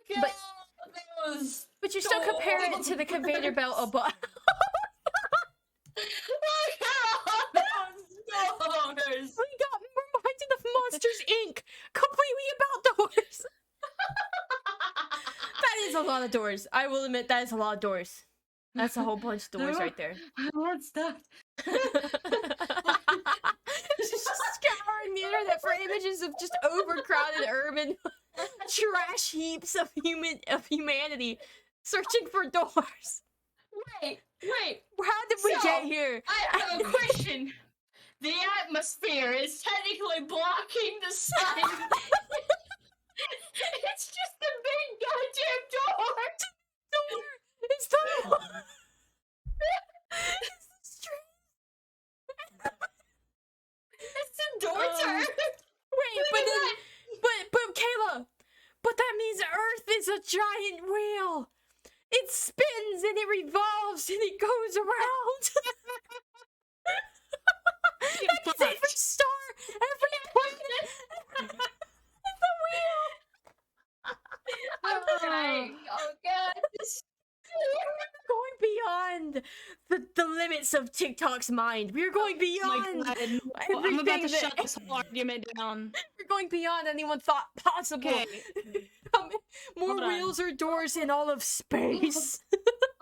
Look at But- all those. but you still compare it to the conveyor belt above. Look at all those doors. We're reminded of Monsters Inc. Completely about doors. That is a lot of doors. I will admit that is a lot of doors. That's a whole bunch of doors right there. I want stuff. She's just scouring the internet for images of just overcrowded urban trash heaps of humanity searching for doors. Wait. How did we So, get here? I have a question. The atmosphere is technically blocking the sun. It's just a big goddamn door. It's the it's the street. It's the door turn. Wait, Look but at then, that. but Kayla, but that means Earth is a giant wheel. It spins and it revolves and it goes around. That means every star, every planet, it's a wheel. Okay. Oh god. Going beyond the limits of TikTok's mind. We're going beyond. God, no, I'm everything about to that- shut this whole argument down. We're going beyond anyone thought possible. Okay. More Hold on. wheels or doors in all of space.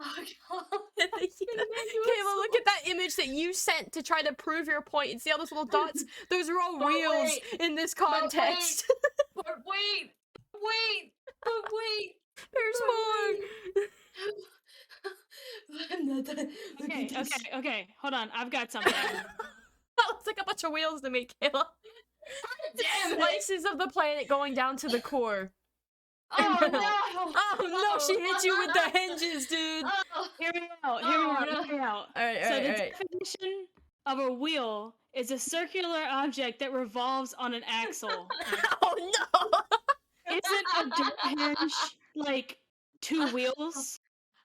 Oh god. Kayla, look at that image that you sent to try to prove your point and see all those little dots? Those are all But wheels wait, in this but context. But wait. There's more. I'm not done. Look Okay, at this. okay. Hold on, I've got something. That looks like a bunch of wheels to me, Kayla. Damn it. Slices of the planet going down to the core. Oh no. Oh no, she hit you with the hinges, dude. Oh. Hear me out. Alright, So the definition of a wheel is a circular object that revolves on an axle. Oh no! Isn't a door hinge like 2 wheels?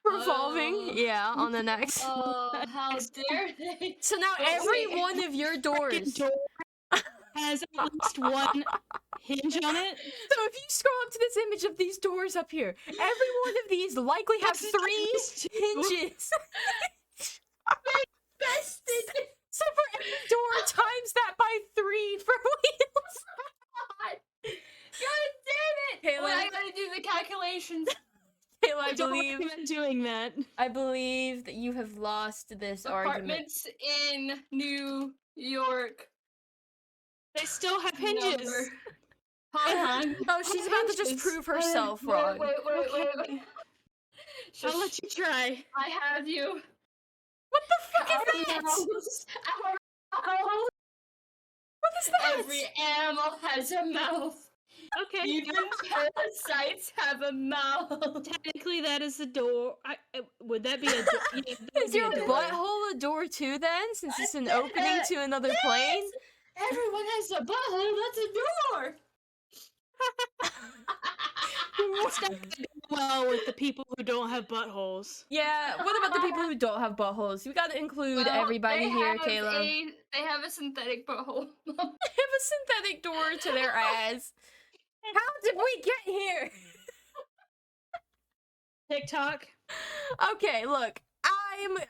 Revolving, Oh. yeah, on the next. Oh, how dare they? So now But every wait. one of your Freaking doors. door has at least 1 hinge on it. So if you scroll up to this image of these doors up here, every one of these likely have 3 hinges. Bested. So for every door, times that by 3 for wheels. don't believe recommend doing that. that you have lost this argument. Apartments in New York. They still have hinges. Number. Huh? Oh, she's about to just Hinges. prove herself Wait, wrong. wait. I'll let you try. I have you. What the fuck is that? What is that? Every animal has a mouth. Okay. Even parasites have a mouth. Technically, that is the door. Would that be a door? Yeah, that would Is be your a door. butthole a door too then, since it's an What the opening heck? to another Yes! plane? Everyone has a butthole. That's a door. It's not gonna go well with the people who don't have buttholes. Yeah, what about the people who don't have buttholes? We gotta include Well, everybody they here, have Kayla. They have a synthetic butthole. They have a synthetic door to their ass. How did we get here? TikTok. Okay, look.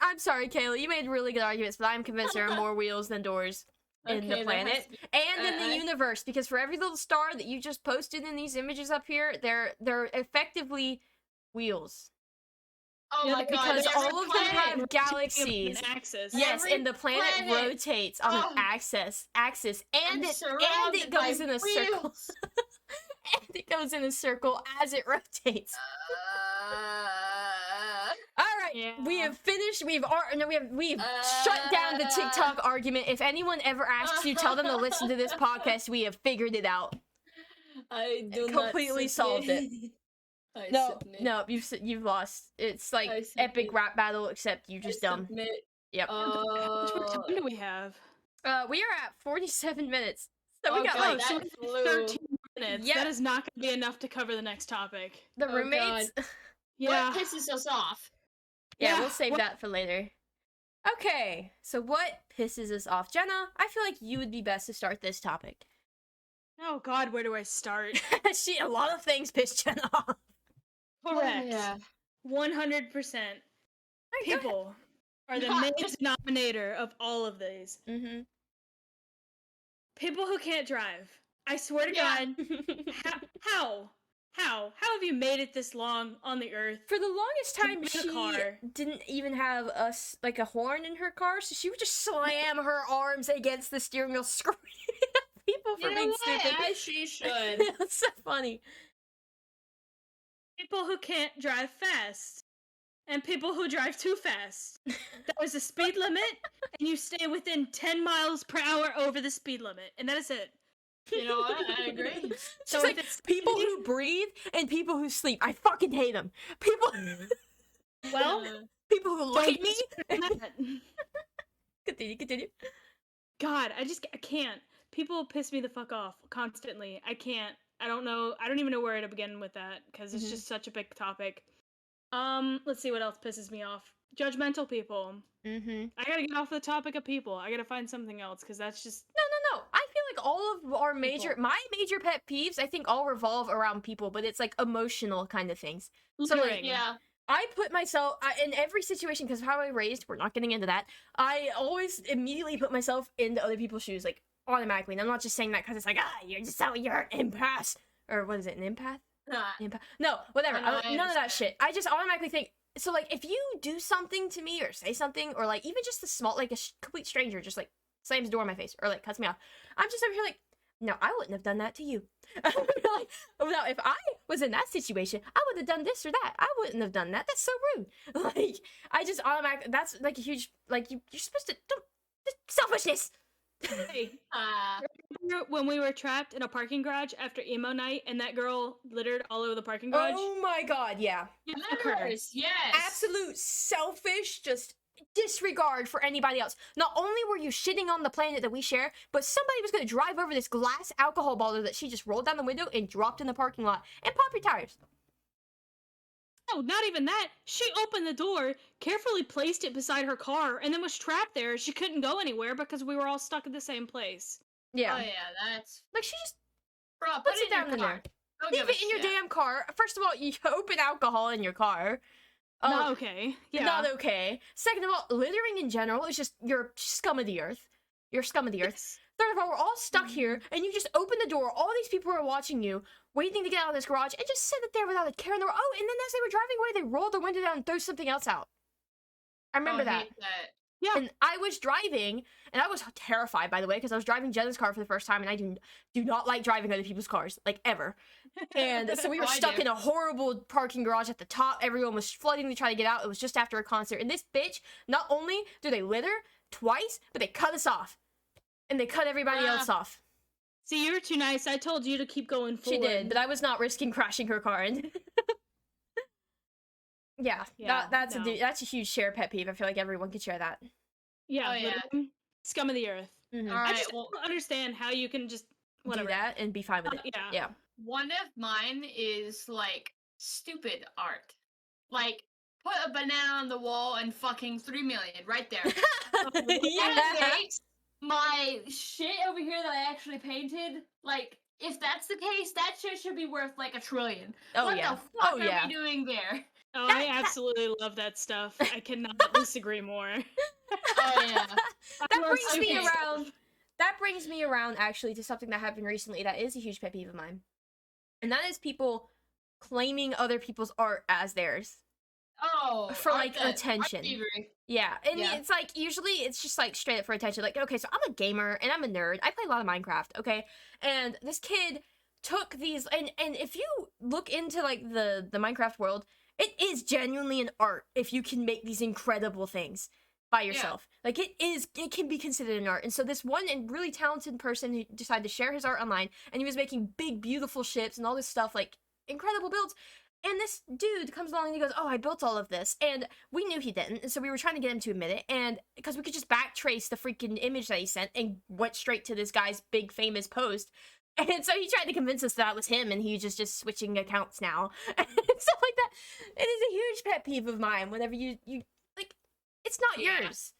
I'm sorry, Kayla. You made really good arguments, but I'm convinced there are more wheels than doors in the Okay, planet and in the universe. Because for every little star that you just posted in these images up here, they're effectively wheels. Oh Yeah, my god! Because every all of them planet- have galaxies. An axis. Yes, Every and the planet planet. rotates on an Oh. axis, and I'm it surrounded by goes in a circle. wheels. And it goes in a circle as it rotates. All right, we Yeah. have finished. We've shut down the TikTok argument. If anyone ever asks you, tell them to listen to this podcast. We have figured it out. I do Completely not solved it. submit. I No, submit. no, you've lost. It's like I epic submit. rap battle, except you just I dumb. submit. Yep. How much more time do we have? We are at 47 minutes. So we Oh got god, like so that we flew. 13 minutes. Yeah. That is not going to be enough to cover the next topic. the Oh, roommates. Yeah. What pisses us off? Yeah, Yeah, we'll save what- that for later. Okay, so what pisses us off? Jenna, I feel like you would be best to start this topic. Oh god, where do I start? A lot of things piss Jenna off. Correct. Yeah. 100%. People are the main denominator of all of these. Mm-hmm. People who can't drive. I swear to Yeah. God. How have you made it this long on the earth? For the longest To time, be in a she car. didn't even have a horn in her car, so she would just slam her arms against the steering wheel, screaming at people for You know being what? stupid. As she should. That's so funny. People who can't drive fast. And people who drive too fast. There's a speed limit, and you stay within 10 miles per hour over the speed limit. And that is it. You know what? I agree. She's So like, if it's people me- who breathe and people who sleep. I fucking hate them. People, Well, people who look at me. that. Continue. God, I can't. People piss me the fuck off constantly. I can't. I don't know. I don't even know where to begin with that because it's Mhm. just such a big topic. Let's see what else pisses me off. Judgmental people. Mm-hmm. I gotta get off the topic of people. I gotta find something else because that's just No. I feel like all of our my major pet peeves, I think, all revolve around people, but it's like emotional kind of things. So, like, littering. Yeah. I put myself in every situation because of how I raised. We're not getting into that. I always immediately put myself into other people's shoes, like automatically. And I'm not just saying that because it's like, you're an empath, or what is it, an empath? Empath? No, whatever. I know, I None of that understand. shit. I just automatically think. So, like, if you do something to me or say something, or like even just the small, like a complete stranger, just like slams the door in my face or like cuts me off, I'm just over here like, no, I wouldn't have done that to you. Like, no, if I was in that situation, I would have done this or that. I wouldn't have done that. That's so rude. Like, I just automatically. That's like a huge. Like, you're supposed to. Don't. Selfishness. Hey, Ah. remember when we were trapped in a parking garage after emo night and that girl littered all over the parking garage? Oh my god, yeah. Fuck her. Members, yes. Absolute selfish, just disregard for anybody else. Not only were you shitting on the planet that we share, but somebody was going to drive over this glass alcohol bottle that she just rolled down the window and dropped in the parking lot and pop your tires. No, not even that. She opened the door, carefully placed it beside her car, and then was trapped there. She couldn't go anywhere because we were all stuck at the same place. Yeah. Oh yeah, that's. Like, she just Bro, put puts it it down in in your there. car. Don't Leave give a it in your shit. damn car. First of all, you open alcohol in your car. Not okay. Yeah. Not okay. Second of all, littering in general is just, you're scum of the earth. You're scum of the earth. Yes. Third of all, we're all stuck here, and you just open the door. All these people are watching you, waiting to get out of this garage, and just sit there without a care in the world. Oh, and then as they were driving away, they rolled the window down and threw something else out. I remember that. Hate that. Yeah. And I was driving, and I was terrified, by the way, because I was driving Jenna's car for the first time, and I do not like driving other people's cars, like, ever. And so we were Oh, I stuck do. in a horrible parking garage at the top. Everyone was flooding to try to get out. It was just after a concert. And this bitch, not only do they litter twice, but they cut us off. And they cut everybody else off. See, you were too nice. I told you to keep going forward. She did, but I was not risking crashing her car. And yeah, that's no. a huge share pet peeve. I feel like everyone could share that. Yeah, Oh, yeah. literally, scum of the earth. Mhm. All I right, just well, don't understand how you can just Do whatever. that and be fine with it. Yeah. Yeah. one of mine is like stupid art. Like, put a banana on the wall and fucking 3 million right there. Yeah. Anyways, my shit over here that I actually painted, like, if that's the case, that shit should be worth like $1 trillion. Oh, what yeah. the fuck Oh, are yeah. we doing there? Oh, That- I absolutely love that stuff. I cannot disagree more. Oh yeah. That love brings me stupid around. That brings me around actually to something that happened recently that is a huge pet peeve of mine, and that is people claiming other people's art as theirs. Oh, For, like, art attention. thievery. Yeah, and Yeah. it's like usually it's just like straight up for attention. Like, okay, so I'm a gamer and I'm a nerd. I play a lot of Minecraft, okay? And this kid took these and if you look into like the Minecraft world, it is genuinely an art if you can make these incredible things by yourself. Like it can be considered an art. And so this one and really talented person who decided to share his art online, and he was making big beautiful ships and all this stuff, like incredible builds. And this dude comes along and he goes, "Oh, I built all of this." And we knew he didn't. And so we were trying to get him to admit it. And because we could just backtrace the freaking image that he sent and went straight to this guy's big famous post. And so he tried to convince us that it was him and he was just switching accounts now. And stuff like that. It is a huge pet peeve of mine whenever you like, it's not Yeah. yours.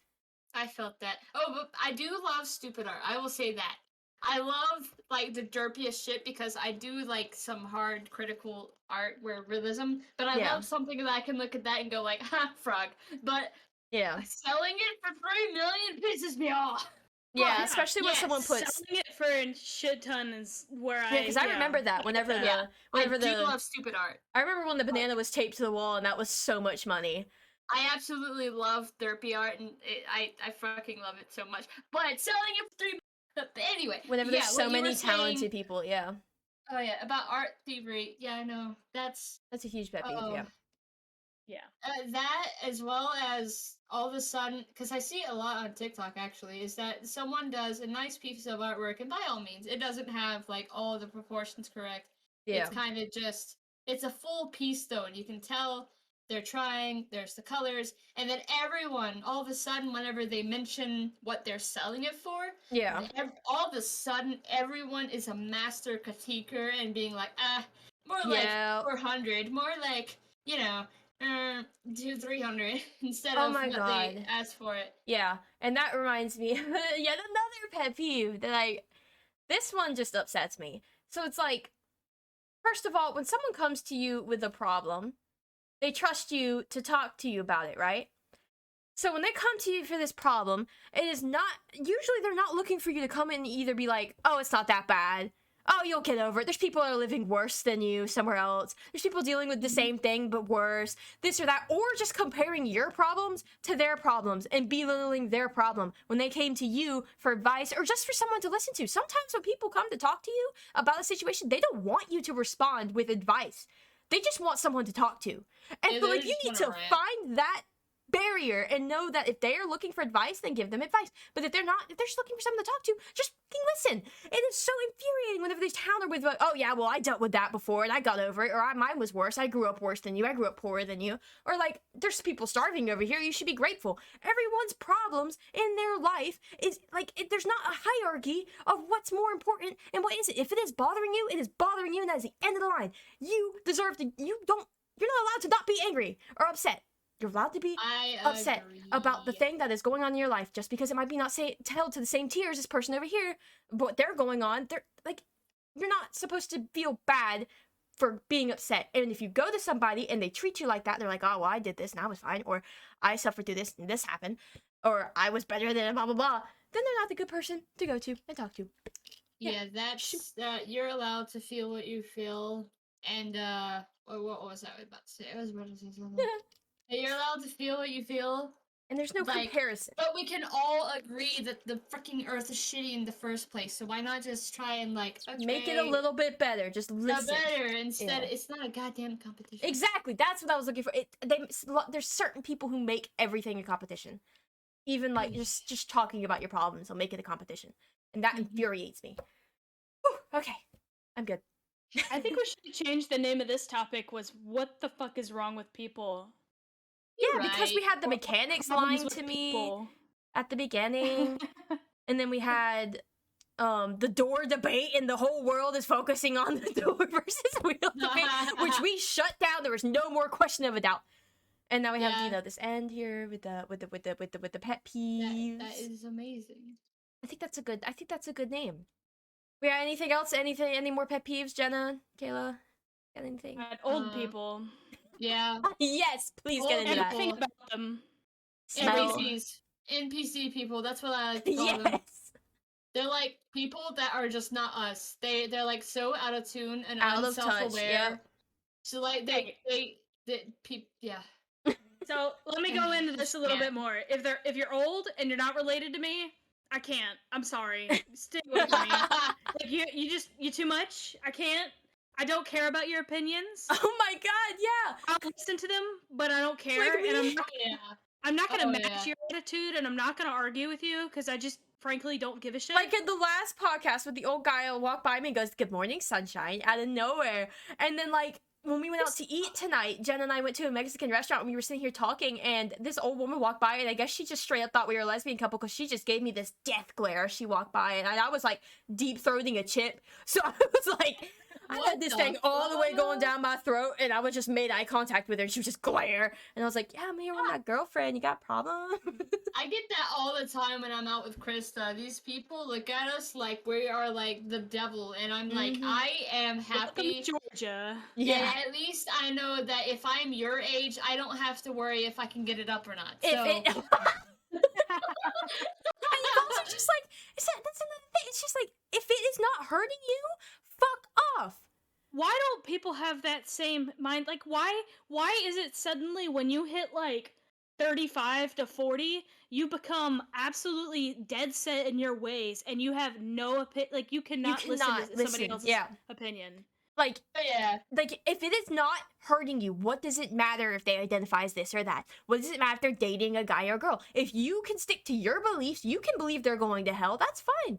I felt that. Oh, but I do love stupid art. I will say that. I love like the derpiest shit because I do like some hard critical art where realism, but I Yeah. love something that I can look at that and go like, ha, frog. But Yeah. selling it for 3 million pisses me off. Yeah, yeah, especially when yes, someone puts Selling it for a shit ton is where yeah, because I remember that whenever Yeah. the I do love stupid art. I remember when the banana was taped to the wall and that was so much money. I absolutely love derpy art and I fucking love it so much. But selling it for 3 but anyway, Whenever yeah, there's what so you many were saying- talented people, yeah. Oh yeah, about art thievery. Yeah, I know. That's That's a huge pet peeve, yeah. Yeah. that as well as all of a sudden, because I see it a lot on TikTok actually, is that someone does a nice piece of artwork, and by all means, it doesn't have like all the proportions correct. Yeah. It's kind of just, it's a full piece though, and you can tell they're trying, there's the colors, and then everyone, all of a sudden, whenever they mention what they're selling it for, Yeah. all of a sudden, everyone is a master critiquer and being like, more like Yeah. 400, more like, you know, do 300 instead Oh of my what God. they asked for it. Yeah. And that reminds me of yet another pet peeve that this one just upsets me. So it's like, first of all, when someone comes to you with a problem, they trust you to talk to you about it, right? So when they come to you for this problem, it is not, usually they're not looking for you to come in and either be like, "Oh, it's not that bad. Oh, you'll get over it. There's people that are living worse than you somewhere else. There's people dealing with the same thing but worse, this or that," or just comparing your problems to their problems and belittling their problem when they came to you for advice or just for someone to listen to. Sometimes when people come to talk to you about a situation, they don't want you to respond with advice. They just want someone to talk to. And Yeah, so they like you just need to wanna rant. find that barrier and know that if they are looking for advice, then give them advice. But if they're not, if they're just looking for someone to talk to, just fucking listen. It is so infuriating whenever they counter with, like, "Oh yeah, well I dealt with that before and I got over it," or "Mine was worse. I grew up worse than you. I grew up poorer than you," or like, "There's people starving over here. You should be grateful." Everyone's problems in their life is like there's not a hierarchy of what's more important and what isn't. If it is bothering you, it is bothering you, and that is the end of the line. You deserve to. You're not allowed to not be angry or upset. You're allowed to be I upset agree. about the thing that is going on in your life, just because it might be not held to the same tier as this person over here, but what they're going on, they're like, you're not supposed to feel bad for being upset. And if you go to somebody and they treat you like that, they're like, "Oh, well, I did this and I was fine," or "I suffered through this and this happened," or "I was better than blah blah blah," then they're not the good person to go to and talk to. Yeah, that's you're allowed to feel what you feel, and what was I about to say? I was about to say something. You're allowed to feel what you feel, And there's no like, comparison. but we can all agree that the freaking Earth is shitty in the first place. So why not just try and like Make it a little bit better. Just listen. better instead? Yeah. It's not a goddamn competition. Exactly. That's what I was looking for. There's certain people who make everything a competition. Even like just talking about your problems will make it a competition, and that infuriates me. Whew, okay, I'm good. I think we should change the name of this topic was what the fuck is wrong with people? Yeah, because we Right. had the mechanics Problems lying with to me people. at the beginning, and then we had the door debate, and the whole world is focusing on the door versus wheel debate, which we shut down. There was no more question of a doubt. And now we have Yeah. this end here with the pet peeves. That is amazing. I think that's a good name. We got anything else? Any more pet peeves, Jenna, Kayla? Got anything? Old people. Yeah. Yes, please get into that. Everything about them. Smell. NPC people. That's what I like to call them. Yes. They're like people that are just not us. They're like so out of tune and Out of touch, unself-aware. yep. So like yeah. So let me go into this a little bit more. If you're old and you're not related to me, I can't. I'm sorry. Stay away from me. Like you too much. I can't. I don't care about your opinions. Oh my god, yeah. I'll listen to them, but I don't care. Like and Yeah. I'm not gonna Oh, match yeah. your attitude, and I'm not gonna argue with you because I just frankly don't give a shit. Like in the last podcast with the old guy will walk by me and goes, "Good morning, sunshine," out of nowhere. And then like when we went out to eat tonight, Jen and I went to a Mexican restaurant and we were sitting here talking, and this old woman walked by, and I guess she just straight up thought we were a lesbian couple because she just gave me this death glare as she walked by, and I was like deep throating a chip. So I was like, I What had this the thing all the way fuck? going down my throat, and I was just made eye contact with her, and she was just glare, and I was like, "Yeah, I'm here with my girlfriend. You got a problem?" I get that all the time when I'm out with Krista. These people look at us like we are like the devil, and I'm like, Mhm. I am Welcome happy. to Georgia. Yeah. And at least I know that if I'm your age, I don't have to worry if I can get it up or not. If So it, and you've also just like, that's another thing. It's just like, if it is not hurting you, fuck off. Why don't people have that same mind? Like, why is it suddenly when you hit like 35 to 40, you become absolutely dead set in your ways, and you have no like you cannot listen to somebody else's opinion. Like, yeah. like if it is not hurting you, what does it matter if they identify as this or that? What does it matter if they're dating a guy or a girl? If you can stick to your beliefs, you can believe they're going to hell. That's fine.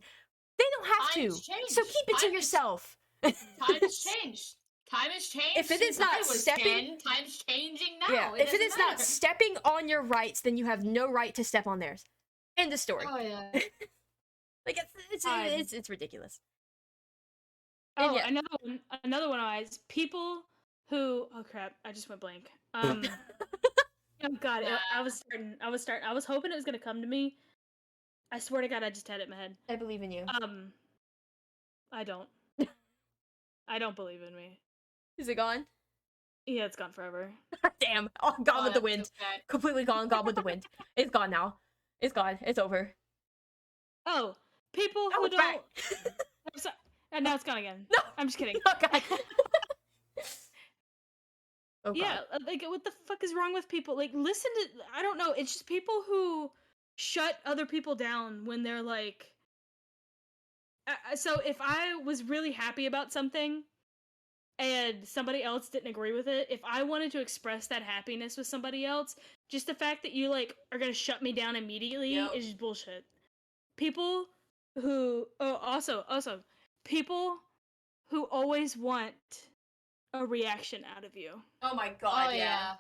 They don't have Times to. change. So keep it to Times- yourself. Time has changed. Time has changed. If it is since not I was stepping- 10. Time's changing now. Yeah. If it doesn't is not matter. stepping on your rights, then you have no right to step on theirs. End of story. Oh yeah. Like it's ridiculous. Oh, And yeah. another one of eyes. People who oh crap, I just went blank. Oh god, I was hoping it was gonna come to me. I swear to God, I just had it in my head. I believe in you. I don't. I don't believe in me. Is it gone? Yeah, it's gone forever. Damn. Oh, gone with the that's wind. so bad. Completely gone with the wind. It's gone now. It's gone. It's over. Oh, people Oh, who it's don't. back. I'm sorry. And now it's gone again. No. I'm just kidding. Oh, God. Oh, Yeah, God. like what the fuck is wrong with people? Like, listen to. I don't know. It's just people who shut other people down when they're like. So if I was really happy about something and somebody else didn't agree with it, if I wanted to express that happiness with somebody else, just the fact that you like are gonna shut me down immediately Yep. is just bullshit. People who also people who always want a reaction out of you. Oh my God. Oh yeah.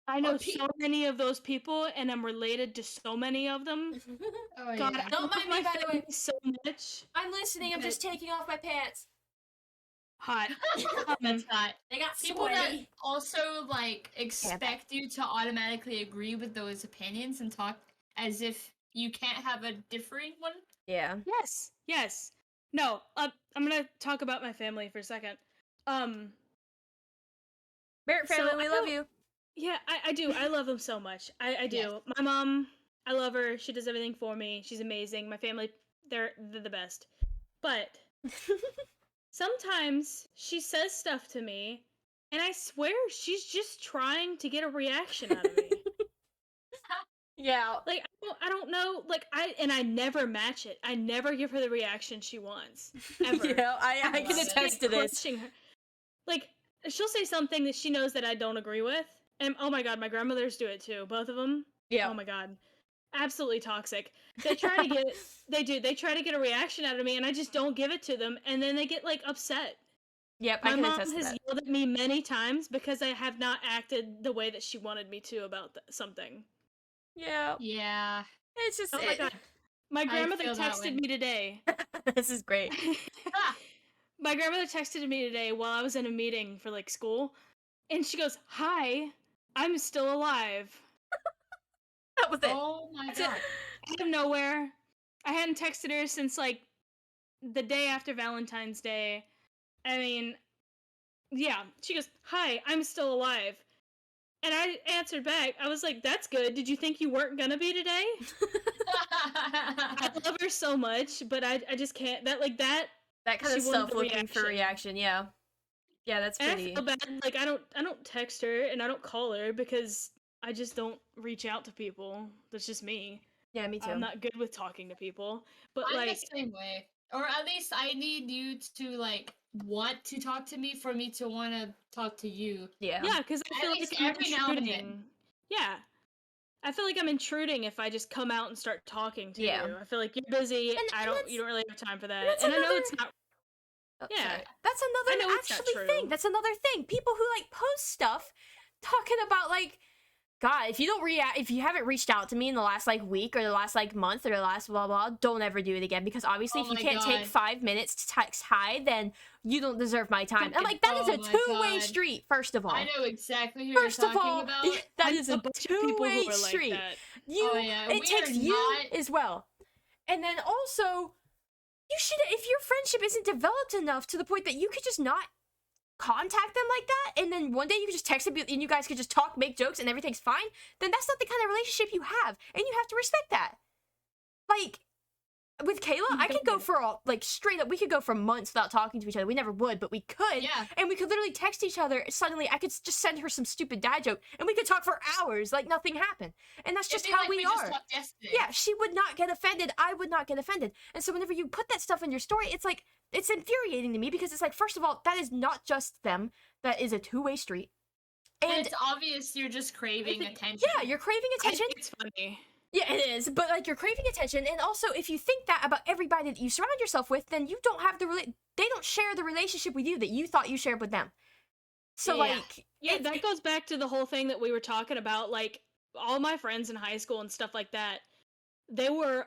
I know Or so many of those people, and I'm related to so many of them. Oh God, yeah. I Don't love mind my me, by the way. family so much. I'm listening. I'm just taking off my pants. Hot. That's hot. They got People that sweaty. also like expect you to automatically agree with those opinions and talk as if you can't have a differing one. Yeah. Yes. No, I'm gonna talk about my family for a second. Barrett family, So we I love don't- you. Yeah, I do. I love them so much. I do. Yes. My mom, I love her. She does everything for me. She's amazing. My family, they're the best. But sometimes she says stuff to me, and I swear she's just trying to get a reaction out of me. Yeah. Like I don't know. Like I never match it. I never give her the reaction she wants. Ever. I can love it. attest to this. Crushing her. Like she'll say something that she knows that I don't agree with, and oh my god, my grandmothers do it too. Both of them. Yeah. Oh my god, absolutely toxic. They try to get they try to get a reaction out of me, and I just don't give it to them, and then they get like upset. Yep, I My can mom attest to has that. yelled at me many times because I have not acted the way that she wanted me to about something. Yeah. Yeah. It's just Oh my god. My grandmother feel that texted way. me today. this is great. Ah, My grandmother texted me today while I was in a meeting for like school, and she goes, "Hi, I'm still alive." That was it. oh my That's it. god. Out of nowhere. I hadn't texted her since like the day after Valentine's Day. I mean, yeah. She goes, "Hi, I'm still alive." And I answered back. I was like, "That's good. Did you think you weren't gonna be today?" I love her so much, but I just can't. That That kind she of wanted stuff the looking for reaction, yeah. Yeah, that's and pretty. I feel bad. Like I don't text her and I don't call her because I just don't reach out to people. That's just me. Yeah, me too. I'm not good with talking to people. But I'm like, the same way. Or at least I need you to like want to talk to me for me to want to talk to you. Yeah. yeah, because I At feel least like I'm every now and then. intruding. Yeah. I feel like I'm intruding if I just come out and start talking to Yeah. you. I feel like you're busy. And You don't really have time for that. that's And I know another- it's not. Oh, Yeah. sorry. That's I another know it's not actually true. thing. That's another thing. People who like post stuff talking about like, God, if you don't react, if you haven't reached out to me in the last like week or the last like month or the last blah blah, don't ever do it again because obviously Oh if you my can't take God. 5 minutes to text hi, then you don't deserve my time. I'm like, that is Oh a my two-way God. street. First of all, I know exactly who first you're of talking all, about. that I is know a bunch of people who two-way are street. like that. You, Oh, yeah. it We takes are you not- as well, and then also, you should if your friendship isn't developed enough to the point that you could just not contact them like that, and then one day you could just text them and you guys could just talk, make jokes, and everything's fine, then that's not the kind of relationship you have, and you have to respect that. Like, with Kayla, I could go for like straight up, we could go for months without talking to each other. We never would, but we could. Yeah. And we could literally text each other. Suddenly, I could just send her some stupid dad joke, and we could talk for hours like nothing happened. And that's just It'd be how like we just are. talked yesterday. Yeah, she would not get offended. I would not get offended. And so whenever you put that stuff in your story, it's like, it's infuriating to me because it's like, first of all, that is not just them. That is a two-way street. And And it's obvious you're just craving think- attention. yeah, you're craving I attention. think it's funny. Yeah, it is. But like, you're craving attention. And also, if you think that about everybody that you surround yourself with, then you don't have they don't share the relationship with you that you thought you shared with them. So Yeah. like, Yeah, that goes back to the whole thing that we were talking about. Like all my friends in high school and stuff like that, they were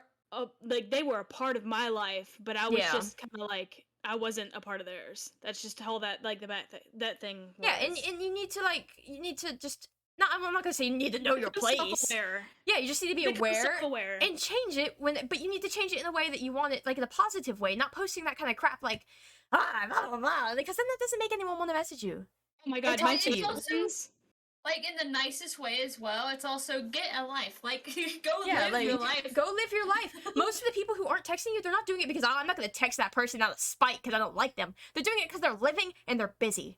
they were a part of my life, but I was Yeah. just kind of like I wasn't a part of theirs. That's just how that like that thing. Was. yeah, and you need to just not. I'm not gonna say you need to know your Become place. self-aware. Yeah, you just need to be Become aware. self-aware. And change it but you need to change it in a way that you want it, like in a positive way, not posting that kind of crap like blah blah blah, because then that doesn't make anyone want to message you. Oh my god, It's my also- two cousins. Like in the nicest way as well. It's also get a life. Like go Yeah, live like your life. go live your life. Most of the people who aren't texting you, they're not doing it because I'm not going to text that person out of spite because I don't like them. They're doing it because they're living and they're busy.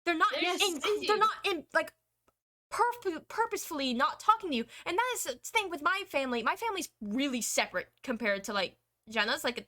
They're not They're just busy. they're not in like purposefully not talking to you. And that is the thing with my family. My family's really separate compared to like Jenna's. Like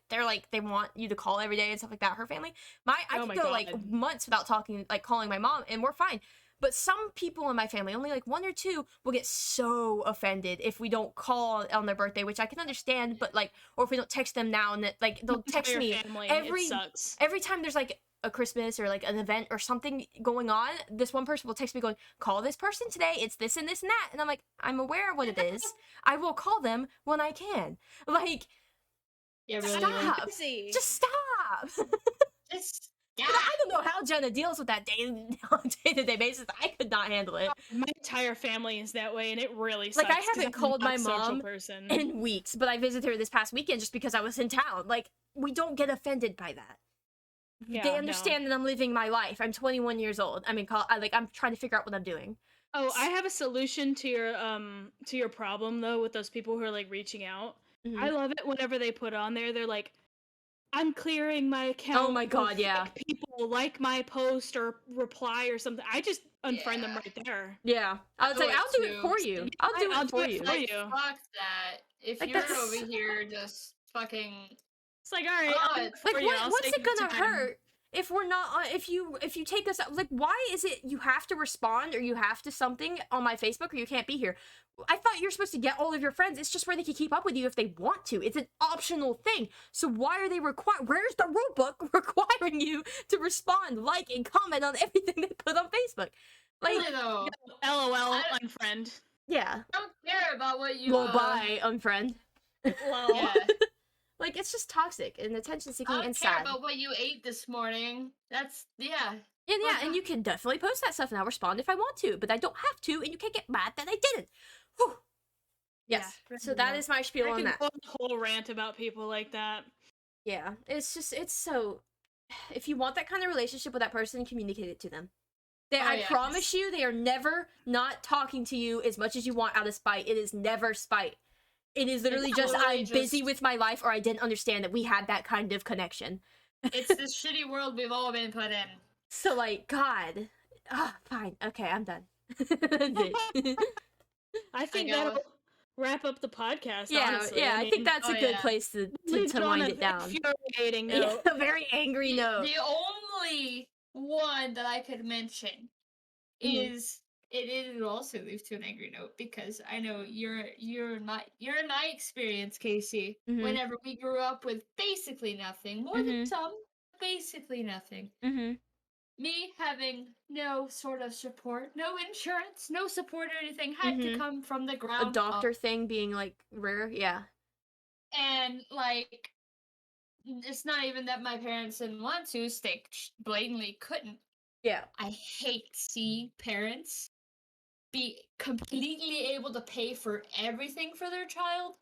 they want you to call every day and stuff like that. Her family, I Oh could my go like God. months without talking, like calling my mom, and we're fine. But some people in my family, only like one or two, will get so offended if we don't call on their birthday, which I can understand. But like, or if we don't text them now, and that like they'll text Your me family, every it sucks. every time there's like a Christmas or like an event or something going on. This one person will text me going, "Call this person today. It's this and this and that." And I'm like, I'm aware of what it is. I will call them when I can. Like, Yeah, really. stop. Busy. Just stop. Just yeah. But I don't know how Jenna deals with that on a day-to-day basis. I could not handle it. My entire family is that way, and it really sucks. Like, I 'cause haven't I'm called not my a social mom person. in weeks, but I visited her this past weekend just because I was in town. Like, we don't get offended by that. Yeah, They no. understand that I'm living my life. I'm 21 years old. I mean, I'm trying to figure out what I'm doing. Oh, I have a solution to your problem though with those people who are like reaching out. Mhm. I love it whenever they put on there. They're like, "I'm clearing my account." Oh my of God, yeah. fake people like my post or reply or something. I just unfriend them Yeah. right there. Yeah. I was do like, it I'll do it too. for you. I'll do I'll it do for it you. for Like, you. fuck that. If Like, you're that's- over here just fucking It's like, all right, Oh, I'll do it it's- for Like, you. I'll what's save it you gonna time. hurt if we're not if you take us out? Like, why is it you have to respond or you have to something on my Facebook or you can't be here? I thought you're supposed to get all of your friends. It's just where they can keep up with you if they want to. It's an optional thing. So why are they where's the rule book requiring you to respond, like, and comment on everything they put on Facebook? Like, really though. LOL, I- unfriend. yeah. I don't care about what you Well, bye, unfriend. Lol. Yeah. Like, it's just toxic and attention seeking I don't and care sad. about what you ate this morning. That's yeah. And yeah, and you can definitely post that stuff and I'll respond if I want to, but I don't have to, and you can't get mad that I didn't. Whew. Yes. Yeah, So that is my spiel I on can that. go on a whole rant about people like that. Yeah. It's so if you want that kind of relationship with that person, communicate it to them. I yeah. promise you they are never not talking to you as much as you want out of spite. It is never spite. It is literally just literally I'm busy just- with my life or I didn't understand that we had that kind of connection. It's this shitty world we've all been put in. So like, God. Fine. Okay, I'm done. That's it. I think go that'll with- wrap up the podcast. Yeah, honestly. yeah, I think that's oh, a good yeah. place to Leave it on wind an it down. infuriating Yeah, note. a very angry note. The only one that I could mention Mhm. is it also leads to an angry note because I know you're in my experience, Casey. Mhm. Whenever we grew up with basically nothing, more than Mhm. some, basically nothing. Mm-hmm. Me having no sort of support, no insurance, no support or anything had to Mhm. come from the A ground doctor up. thing being like rare, yeah. And like it's not even that my parents didn't want to, they blatantly couldn't. Yeah. I hate seeing parents be completely able to pay for everything for their child,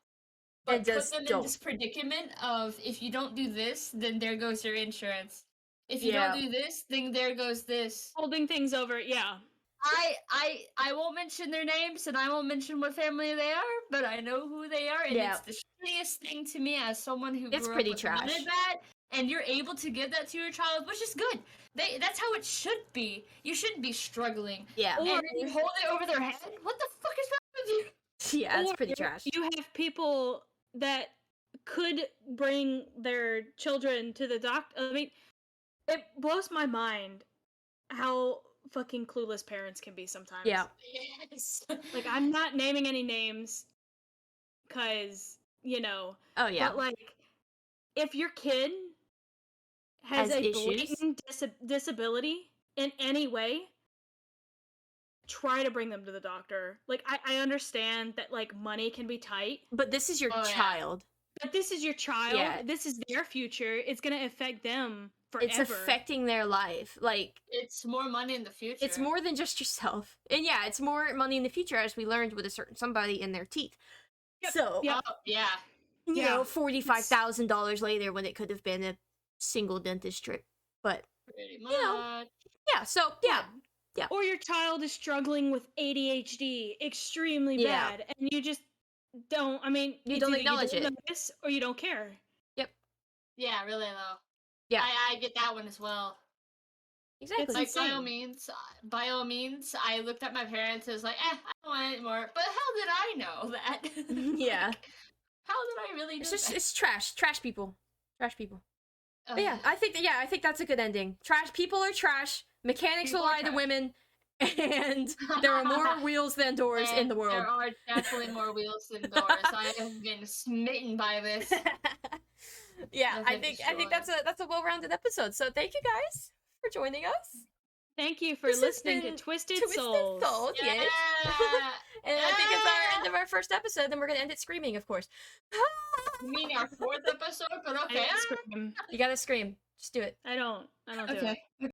but And put just them in don't. this predicament of if you don't do this, then there goes your insurance. If you Yeah. don't do this, then there goes this. Holding things over, yeah. I won't mention their names and I won't mention what family they are, but I know who they are, and Yeah. it's the shittiest thing to me as someone who It's grew pretty up with none trash. of that, and you're able to give that to your child, which is good. That's how it should be. You shouldn't be struggling. Yeah. And then you hold it over their head. What the fuck is wrong with you? Yeah, it's pretty Or trash. You have people that could bring their children to the doctor. I mean, it blows my mind how fucking clueless parents can be sometimes. Yeah. Yes. Like, I'm not naming any names because, you know, Oh yeah. but like, if your kid has Has a issues? blatant disability in any way, try to bring them to the doctor. Like, I understand that, like, money can be tight, But this is your Oh, yeah. child. but this is your child. Yeah. This is their future. It's going to affect them forever. It's affecting their life. Like, It's more money in the future. it's more than just yourself. And yeah, it's more money in the future, as we learned with a certain somebody in their teeth. Yep, So, yep. Oh, yeah. you Yeah. know, $45,000 later when it could have been a single dentist trip. But Pretty much. know, yeah, so yeah. Or your child is struggling with ADHD extremely Yeah. bad, and you just don't. I mean, You it's don't either acknowledge you don't it. notice or you don't care. Yeah, really though. Yeah. I get that one as well. Exactly. It's Like insane. by all means, I looked at my parents and was like, I don't want it anymore. But how did I know that? Yeah. Like, how did I really know It's just that? it's trash people. Trash people. Ugh. But yeah, I think that's a good ending. Trash people are trash. Mechanics People will are lie to trash. women, and there are more wheels than doors in And the world. There are definitely more wheels than doors. I have been smitten by this. Yeah, I Nothing think short. that's a well-rounded episode. So thank you guys for joining us. Thank you for This has listening to been Twisted Twisted Souls. Souls, Yeah. yes. And I think it's our end of our first episode, and we're gonna end it screaming, of course. You mean our fourth episode? But I okay. scream. You gotta scream. Just do it. I don't do it. Okay.